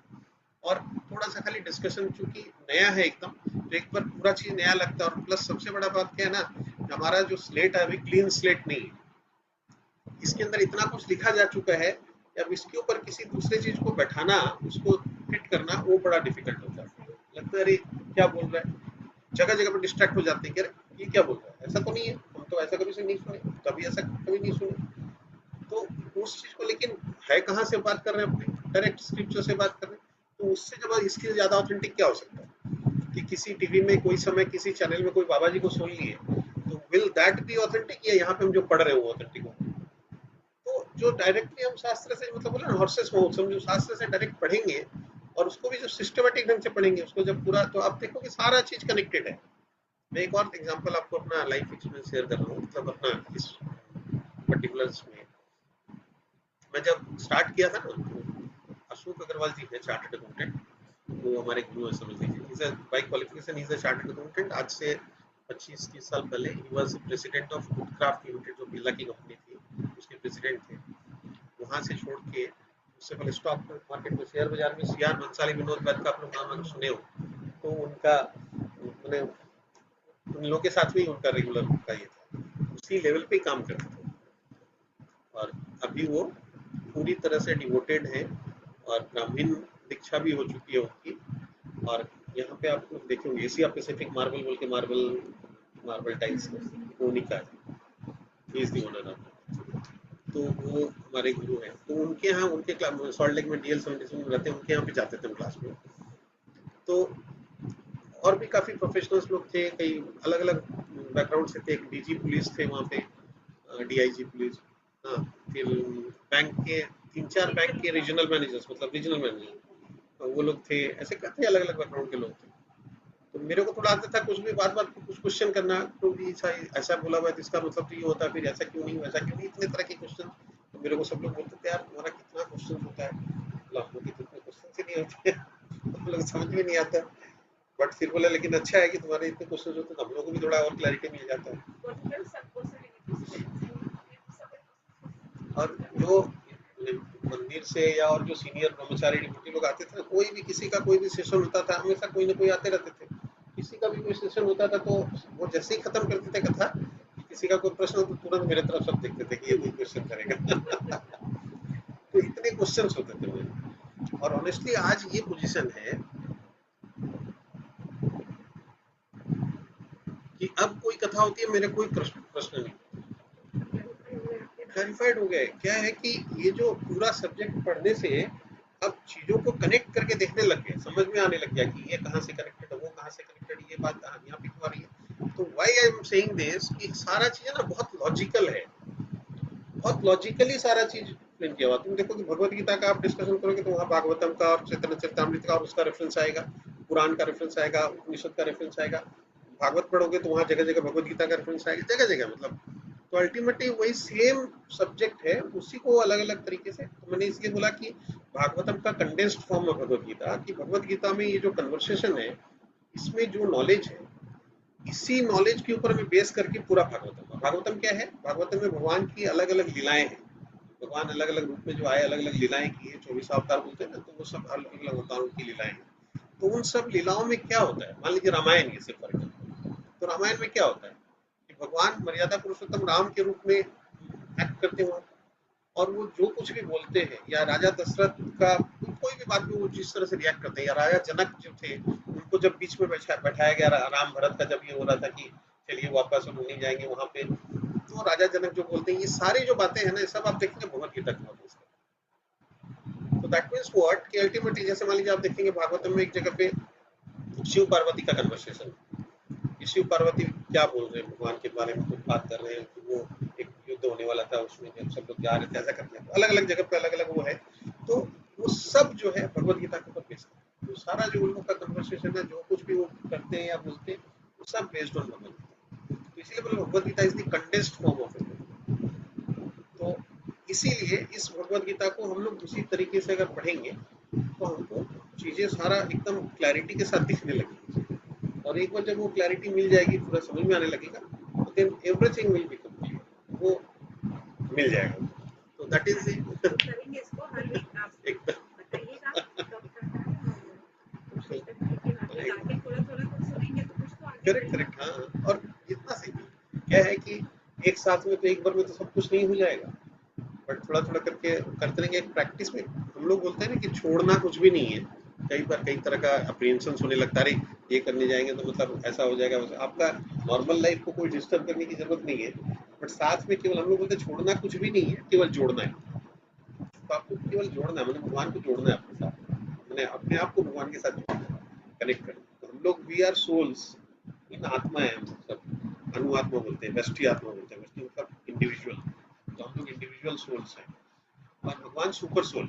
और थोड़ा सा खाली डिस्कशन चूंकि नया है एकदम, तो एक बार पूरा चीज नया लगता है। और प्लस सबसे बड़ा बात क्या है ना, हमारा जो स्लेट है अभी क्लीन स्लेट नहीं है। इसके अंदर इतना कुछ लिखा जा चुका है, अब इसके ऊपर किसी दूसरे चीज को बैठाना, उसको फिट करना, वो बड़ा डिफिकल्ट होता है। लगता है अरे क्या बोल रहा है, जगह जगह पर डिस्ट्रैक्ट हो जाते हैं कि अरे ये क्या बोल रहा है, ऐसा तो नहीं है, हम तो ऐसा कभी से नहीं सुने, कभी ऐसा कभी नहीं सुने। तो उस चीज को, लेकिन है कहाँ से बात कर रहे हैं, अपने डायरेक्ट स्क्रिप्चर से बात कर रहे हैं, तो उससे जब इसके ज्यादा ऑथेंटिक क्या हो सकता है कि किसी टीवी में कोई समय किसी चैनल में कोई बाबा जी को सुन लिए, तो विल दैट बी ऑथेंटिक, या यहाँ पे हम जो पढ़ रहे हो ऑथेंटिक हो? तो जो डायरेक्टली हम शास्त्र से, मतलब बोला ना हॉर्सेस माउथ, हम जो शास्त्र से डायरेक्ट पढ़ेंगे और उसको भी जो सिस्टमेटिक ढंग से पढ़ेंगे उसको जब पूरा, तो आप देखो कि सारा चीज कनेक्टेड है। मैं एक और एग्जांपल आपको अपना लाइफ एक्सपीरियंस शेयर कर रहा हूँ, मतलब अपना इस पर्टिकुलर में मैं जब स्टार्ट किया था ना, तो अशोक अग्रवाल जी है चार्टर्ड अकाउंटेंट, वो हमारे गुरु है समझ लीजिए। Is a by qualification is a chartered accountant. आज से 25-30 साल पहले he was president of Goodcraft limited, जो बिरला की कंपनी थी, उसके प्रेसिडेंट थे। वहां से छोड़ के उससे पहले स्टॉक मार्केट में, शेयर बाजार में सीआर बंसाली, विनोद वैद का आप लोग नाम अगर सुने हो, तो उनका मैंने उन लोगों के साथ भी उनका रेगुलर का ये था, उसी लेवल पे काम करते थे। और अभी वो पूरी तरह से डिवोटेड है और ब्राह्मण दीक्षा भी हो चुकी है उनकी। और यहाँ पे आप लोग देखेंगे एशिया पैसिफिक मार्बल बोल के मार्बल टाइल्स वो उन्हीं का है, he is the owner of. तो वो हमारे गुरु हैं, तो उनके यहाँ उनके क्लास सॉल्ट लेक में डीएल 77 में रहते हैं, उनके यहाँ पे जाते थे हम क्लास में। तो और भी काफी प्रोफेशनल्स लोग थे, कई अलग अलग बैकग्राउंड से थे। एक डीजी पुलिस थे वहाँ पे, डीआईजी पुलिस, हाँ, फिर बैंक के 3-4 बैंक के रीजनल मैनेजर्स, मतलब रीजनल मैनेजर वो लोग थे, ऐसे काफी अलग अलग बैकग्राउंड के लोग थे। तो मेरे को थोड़ा आता था कुछ भी बात बात कुछ क्वेश्चन करना, तो भी ऐसा बोला हुआ है तो इसका मतलब तो ये होता है, फिर ऐसा क्यों नहीं, वैसा क्यों नहीं, इतने तरह के क्वेश्चन। तो मेरे को सब लोग बोलते थे यार तुम्हारा कितना क्वेश्चन होता है, हम लोग इतने क्वेश्चन से नहीं होते हम लोग समझ में नहीं आता। बट फिर बोला लेकिन अच्छा है कि तुम्हारे इतने क्वेश्चन होते हैं, हम लोगों को भी थोड़ा और क्लैरिटी मिल जाता है। और जो मंदिर से या और जो सीनियर ब्रह्मचारी डिप्टी लोग आते थे, कोई भी किसी का कोई भी सेशन होता था, हमेशा कोई ना कोई आते रहते थे। किसी का भी कोई सेशन होता था तो वो जैसे ही खत्म करते थे कथा, किसी का कोई प्रश्न हो तो तुरंत मेरे तरफ सब देखते थे कि ये कोई क्वेश्चन करेगा तो इतने क्वेश्चन होते थे मेरे। और ऑनेस्टली आज ये पोजीशन है कि अब कोई कथा होती है, मेरे कोई प्रश्न नहीं, क्लैरिफाइड हो गए। क्या है कि ये जो पूरा सब्जेक्ट पढ़ने से अब चीजों को कनेक्ट करके देखने लग गए, समझ में आने लग गया कि ये कहाँ से कनेक्टेड है, वो कहाँ से कनेक्टेड है, ये बात यहाँ पे क्यों आ रही है। तो why I am saying this कि सारा चीज ना बहुत लॉजिकल है, बहुत लॉजिकली सारा चीज एक्सप्लेन किया हुआ। तुम देखो कि भगवत गीता का आप डिस्कशन करोगे तो वहाँ भागवतम का और चैतन्य चरितामृत का और उसका रेफरेंस आएगा, पुराण का रेफरेंस आएगा, उपनिषद का रेफरेंस आएगा। भागवत पढ़ोगे तो वहाँ जगह जगह भगवत गीता का रेफरेंस आएगा, जगह जगह मतलब। तो अल्टीमेटली वही सेम सब्जेक्ट है, उसी को अलग अलग तरीके से। तो मैंने इसलिए बोला कि भागवतम का कंडेंस्ड फॉर्म है भगवत गीता, कि भगवत गीता में ये जो कन्वर्सेशन है, इसमें जो नॉलेज है, इसी नॉलेज के ऊपर में बेस करके पूरा भागवतम। भागवतम क्या है, भागवतम में भगवान की अलग अलग लीलाएं हैं, भगवान अलग अलग रूप में जो आए, अलग अलग लीलाएं की है, 24 अवतार बोलते हैं ना, तो वो सब अलग अलग अवतारों की लीलाएं हैं। तो उन सब लीलाओं में क्या होता है, मान लीजिए रामायण ये सिर्फ फर्क है, तो रामायण में क्या होता है कि भगवान मर्यादा पुरुषोत्तम राम के रूप में एक्ट करते हुए, और वो जो कुछ भी बोलते हैं, या राजा दशरथ का कोई भी बात में वो जिस तरह से रिएक्ट करते हैं, या राजा जनक जो थे उनको जब बीच में बैठाया गया राम भरत का, जब ये हो रहा था कि चलिए वापस हम नहीं जाएंगे वहां पे, तो राजा जनक जो बोलते हैं, ये सारी जो बातें हैं ना, ये सब आप देखेंगे भगवत गीता के माध्यम। तो दैट मीन्स व्हाट कि अल्टीमेटली जैसे मान लीजिए आप देखेंगे भागवतम में एक जगह पे शिव पार्वती का कन्वर्सेशन, शिव पार्वती क्या बोल रहे हैं भगवान के बारे में, कुछ बात कर रहे हैं कि वो एक युद्ध होने वाला था, उसमें जब सब लोग जा रहे थे, ऐसा करते हैं, अलग अलग जगह पे अलग अलग वो है। तो वो सब जो है भगवत गीता के ऊपर बेस्ड है, तो सारा जो उन लोग का कन्वर्सेशन है, जो कुछ भी वो करते हैं या बोलते हैं, वो सब बेस्ड ऑन भगवत गीता। तो इसलिए बोले Bhagavad Gita is the condensed form of it. तो इसीलिए इस भगवत गीता को हम लोग उसी तरीके से अगर पढ़ेंगे तो हमको चीजें सारा एकदम क्लैरिटी के साथ दिखने लगेगी, और एक बार जब वो क्लैरिटी मिल जाएगी, पूरा समझ में आने लगेगा, तो then everything will be complete, वो मिल जाएगा। तो दैट इज करेंगे इसको हर वीक आप एकदम बताइएगा कब करना है, कोशिश करेंगे कि आगे आगे थोड़ा-थोड़ा कुछ सुनेंगे तो कुछ तो आगे करेक्ट करेक्ट, हाँ। और जितना सही क्या है कि एक साथ में तो एक बार में तो सब कुछ नहीं हो जाएगा, बट थोड़ा थोड़ा करके करते रहेंगे। एक प्रैक्टिस में हम लोग बोलते हैं ना कि छोड़ना कुछ भी नहीं है, कई बार कई तरह का अप्रीहेंशन होने लगता है, ये करने जाएंगे तो मतलब ऐसा हो जाएगा, वैसा। आपका नॉर्मल लाइफ को कोई डिस्टर्ब करने की जरूरत नहीं है, बट साथ में केवल हम लोग बोलते हैं छोड़ना कुछ भी नहीं है, केवल जोड़ना है। तो आपको केवल जोड़ना है, मतलब भगवान को जोड़ना है अपने साथ, मैंने अपने आप को भगवान के साथ कनेक्ट करना। तो हम लोग वी आर सोल्स, इन आत्मा है हम सब, अनुआत्मा बोलते हैं, व्यष्टि आत्मा बोलते हैं, व्यष्टि मतलब इंडिविजुअल। तो हम लोग इंडिविजुअल सोल्स हैं और भगवान सुपर सोल।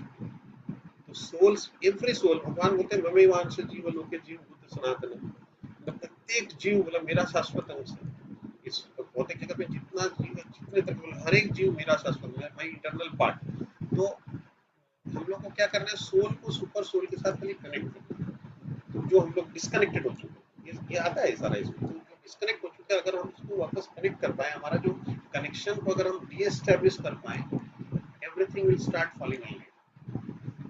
तो सोल्स, एवरी सोल, भगवान बोलते हैं ममे वांश जीव लोके जीव भूत सनातन, मतलब प्रत्येक जीव मतलब मेरा शाश्वत अंश है। इस भौतिक जगत में जितना जीव है, जितने तक मतलब हर एक जीव मेरा शाश्वत है, माई इंटरनल पार्ट। तो हम लोग को क्या करना है, सोल को सुपर सोल के साथ कनेक्ट करना है। तो जो हम लोग डिस्कनेक्टेड हो चुके हैं, ये आता है सारा इसमें, तो जो डिस्कनेक्ट हो चुके हैं अगर हम उसको वापस कनेक्ट कर पाए, हमारा जो कनेक्शन को अगर हम रीएस्टैब्लिश कर पाए, everything will start falling in.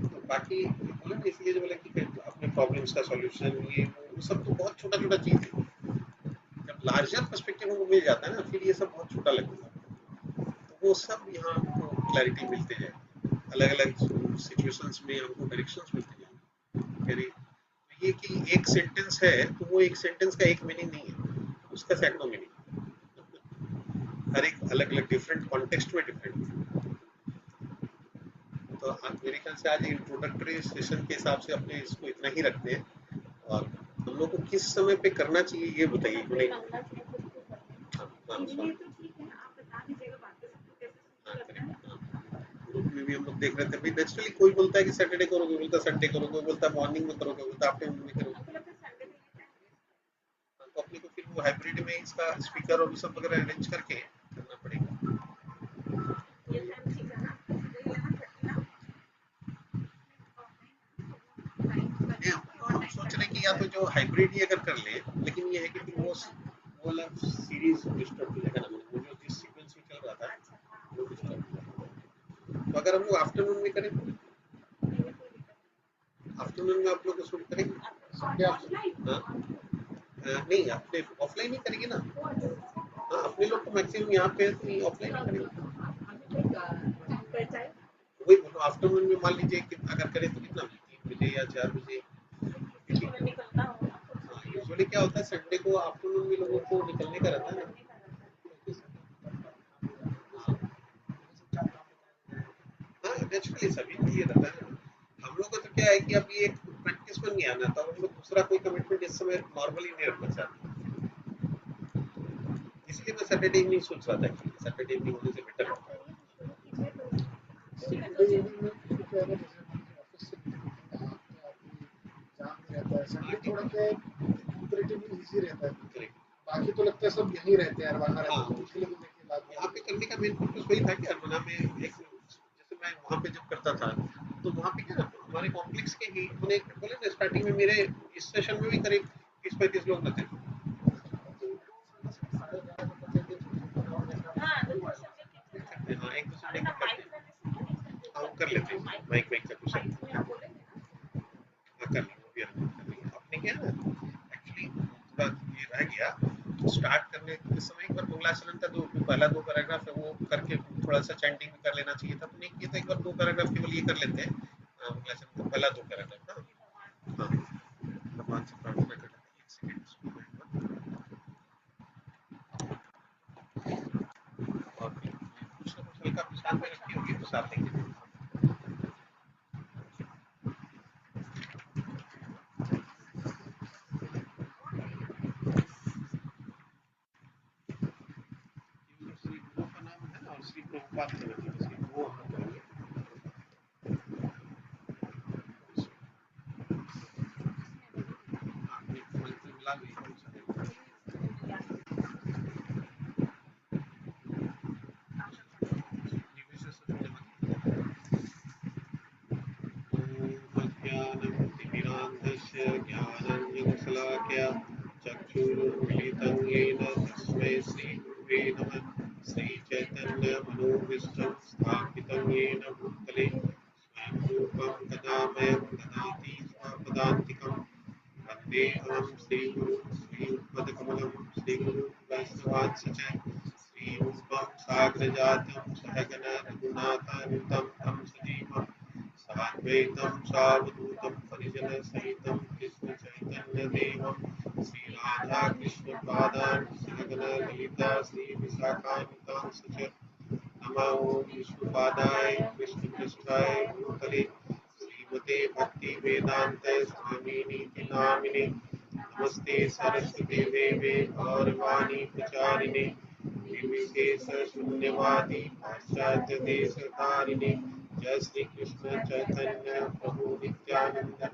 तो बाकी बोले ना, इसलिए जो बोले कि अपने प्रॉब्लम्स का सॉल्यूशन ये वो सब तो बहुत छोटा छोटा चीज है, जब लार्जर पर्सपेक्टिव हमको मिल जाता है ना, फिर ये सब बहुत छोटा लगता है। तो वो सब यहाँ हमको क्लैरिटी मिलते जाए, अलग अलग सिचुएशंस में हमको डायरेक्शंस मिलते जाए। ये कि एक सेंटेंस है तो वो एक सेंटेंस का एक मीनिंग नहीं है, उसका सैकड़ों मीनिंग, हर एक अलग अलग डिफरेंट कॉन्टेक्स्ट में डिफरेंट। तो मेरे ख्याल से आज इंट्रोडक्टरी सेशन के हिसाब से अपने इसको इतना ही रखते हैं, और हम लोग को किस समय पे करना चाहिए ये बताइए। ग्रुप में भी हम लोग देख रहे थे भाई, नेचुरली कोई बोलता है कि सैटरडे करो, कोई बोलता है संडे करो, कोई बोलता है मॉर्निंग में करो, कोई बोलता है आफ्टरनून में करो। तो अपने को फिर वो हाइब्रिड में इसका स्पीकर और सब वगैरह अरेंज करके करना पड़ेगा। हम सोच रहे हैं कि या तो जो हाइब्रिड ही अगर कर ले, लेकिन ये है कि फिर वो वाला सीरीज डिस्टर्ब हो जाएगा ना, वो जो जिस सीक्वेंस में चल रहा था वो डिस्टर्ब हो जाएगा। तो अगर हम लोग आफ्टरनून में करें, आफ्टरनून में आप लोग को शूट करेंगे। नहीं, अपने ऑफलाइन ही करेंगे ना। हाँ, अपने लोग तो मैक्सिमम यहाँ पे तो ऑफलाइन ही करेंगे। वही बोलो, आफ्टरनून में मान लीजिए कि अगर करें तो कितना, 3 बजे या 4 बजे। हाँ, यूजुअली क्या होता है संडे को आफ्टरनून में लोगों को निकलने का रहता है ना। हाँ, नेचुरली सभी को ये रहता है ना। हम लोग का तो क्या है कि अब ये एक प्रैक्टिस बन गया ना, तो हम लोग दूसरा कोई कमिटमेंट इस समय नॉर्मली नहीं रखना चाहते, इसलिए मैं सैटरडे इवनिंग सोच रहा था कि सैटरडे इवनिंग होने से बेटर होता है। सैटरडे इवनिंग में क्या है ना, जैसे मान लीजिए ऑफिस से निकलते हैं तो आदमी जाम में रहता है, संडे थोड़ा सा कंपैरेटिवली इजी रहता है। बाकी तो लगता है सब यहीं रहते हैं, अरवाना रहते हैं, इसलिए तो देखिए यहाँ पे करने का मेन पर्पस वही था कि अरवना में एक, जैसे मैं वहाँ पे जब करता था तो वहाँ पे क्या ना, हमारे कॉम्प्लेक्स के ही मैंने बोले ना स्टार्टिंग में मेरे इस सेशन में भी करीब 30-35 लोग थे। हाँ, एक दूसरे को कर लेते हैं, माइक वाइक का कुछ हाँ, कर लेंगे, वो भी अरेंज कर लेंगे। आपने क्या ना एक्चुअली थोड़ा ये रह गया, स्टार्ट करने के समय एक बार मंगलाचरण का दो पहला 2 पैराग्राफ है वो करके थोड़ा सा चैंटिंग भी कर लेना चाहिए था, तो नहीं किया था। एक बार 2 पैराग्राफ केवल ये कर लेते हैं, मंगलाचरण का पहला 2 पैराग्राफ ना। हाँ, भगवान से प्रार्थना कर लेते हैं, 1 सेकंड इसको मैं एक बार, और फिर कुछ ना कुछ हल्का प्रसाद में रखी होगी, प्रसाद लेंगे। श्री गुरु का नाम है ना, और श्री प्रभुपाद के नाम है, वो हम करेंगे। हाँ, एक मंत्र मिला ली कौन सा है? निवेश से होने वाली। ओम अज्ञानतिमिरान्धस्य ज्ञानाञ्जनशलाकया चक्षुरुन्मीलितं येन तस्मै श्रीगुरुवे नमः। श्रीचैतन्यमनोभीष्टं स्थापितं येन भूतले स्वयं रूपं कदा मह्यं ददाति स्वपदान्तिकं। वन्देऽहं श्रीगुरुं श्रीयुग्मकमलं श्रीगुरुं वैष्णवांश्च श्रीरूपं साग्रजातं सहगण रघुनाथान्वितं तं सजीवं साद्वैतं सावधूतं परिजनसहितं कृष्णचैतन्यदेवं राधा कृष्ण पादान श्रीगण ललिता श्री विशाखान्वितांश च नमः ओम विष्णुपादाय कृष्ण पृष्ठाय भूतले श्रीमते भक्ति वेदांत स्वामिनीति नामिने नमस्ते सरस्वती देवे गौरवाणी प्रचारिणे निर्विशेष शून्यवादी पाश्चात्य देशकारिणे जय श्री कृष्ण चैतन्य प्रभु नित्यानंद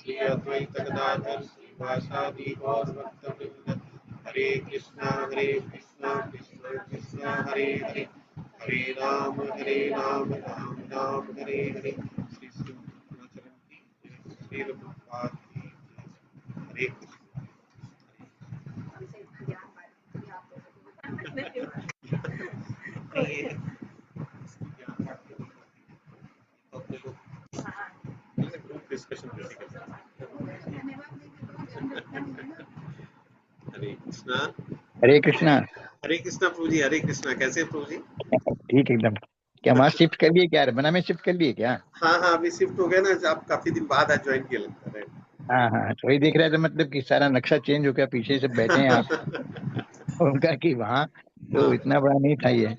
श्री अद्वैत गदाधर श्रीवासादि गौर भक्तवृंद हरे कृष्णा कृष्ण कृष्ण हरे हरे हरे राम राम राम हरे हरे श्री चरण की श्री प्रभुपाद की हरे कृष्ण हमसे इतना ज्ञान बांटने के लिए आप लोगों को धन्यवाद। कोई अपने को हाँ, ग्रुप डिस्कशन जैसे करते हैं। धन्यवाद देंगे तो ज्ञान रखना ही है ना। हरे कृष्णा प्रभु जी। हरे कृष्णा। कैसे हैं प्रभु जी? ठीक एकदम। क्या वहाँ शिफ्ट कर लिए क्या? बना में शिफ्ट कर लिए क्या? हाँ अभी शिफ्ट हो गए ना। आप काफी दिन बाद आज ज्वाइन किया लगता है। हाँ तो वही देख रहा था, मतलब कि सारा नक्शा चेंज हो गया, पीछे से बैठे हैं आप। उनका कि वहाँ तो इतना बड़ा नहीं था ये।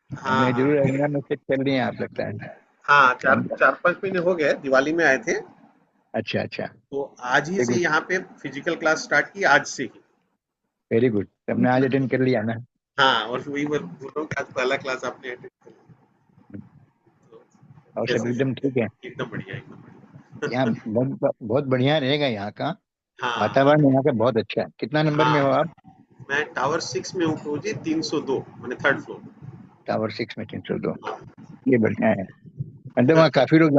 हमने जरूर अगला में शिफ्ट कर लिए आप, लगता है। हाँ 4-5 महीने हो गए। दिवाली में आए थे अच्छा। तो आज ही से यहाँ पे फिजिकल क्लास स्टार्ट की, आज से ही। Very good. हमने आज अटेंड कर लिया ना। हाँ और वही बोल रहा हूँ कि आज पहला क्लास आपने अटेंड कर लिया। और सब एकदम ठीक है? एकदम बढ़िया यहाँ बहुत बढ़िया रहेगा यहाँ का। हाँ वातावरण यहाँ का बहुत अच्छा है। कितना नंबर में हो आप? मैं टावर 6 में हूँ प्रभु जी, 302 मैंने 3rd फ्लोर। टावर 6 में 302। ये बढ़िया है। मतलब वहाँ काफी लोग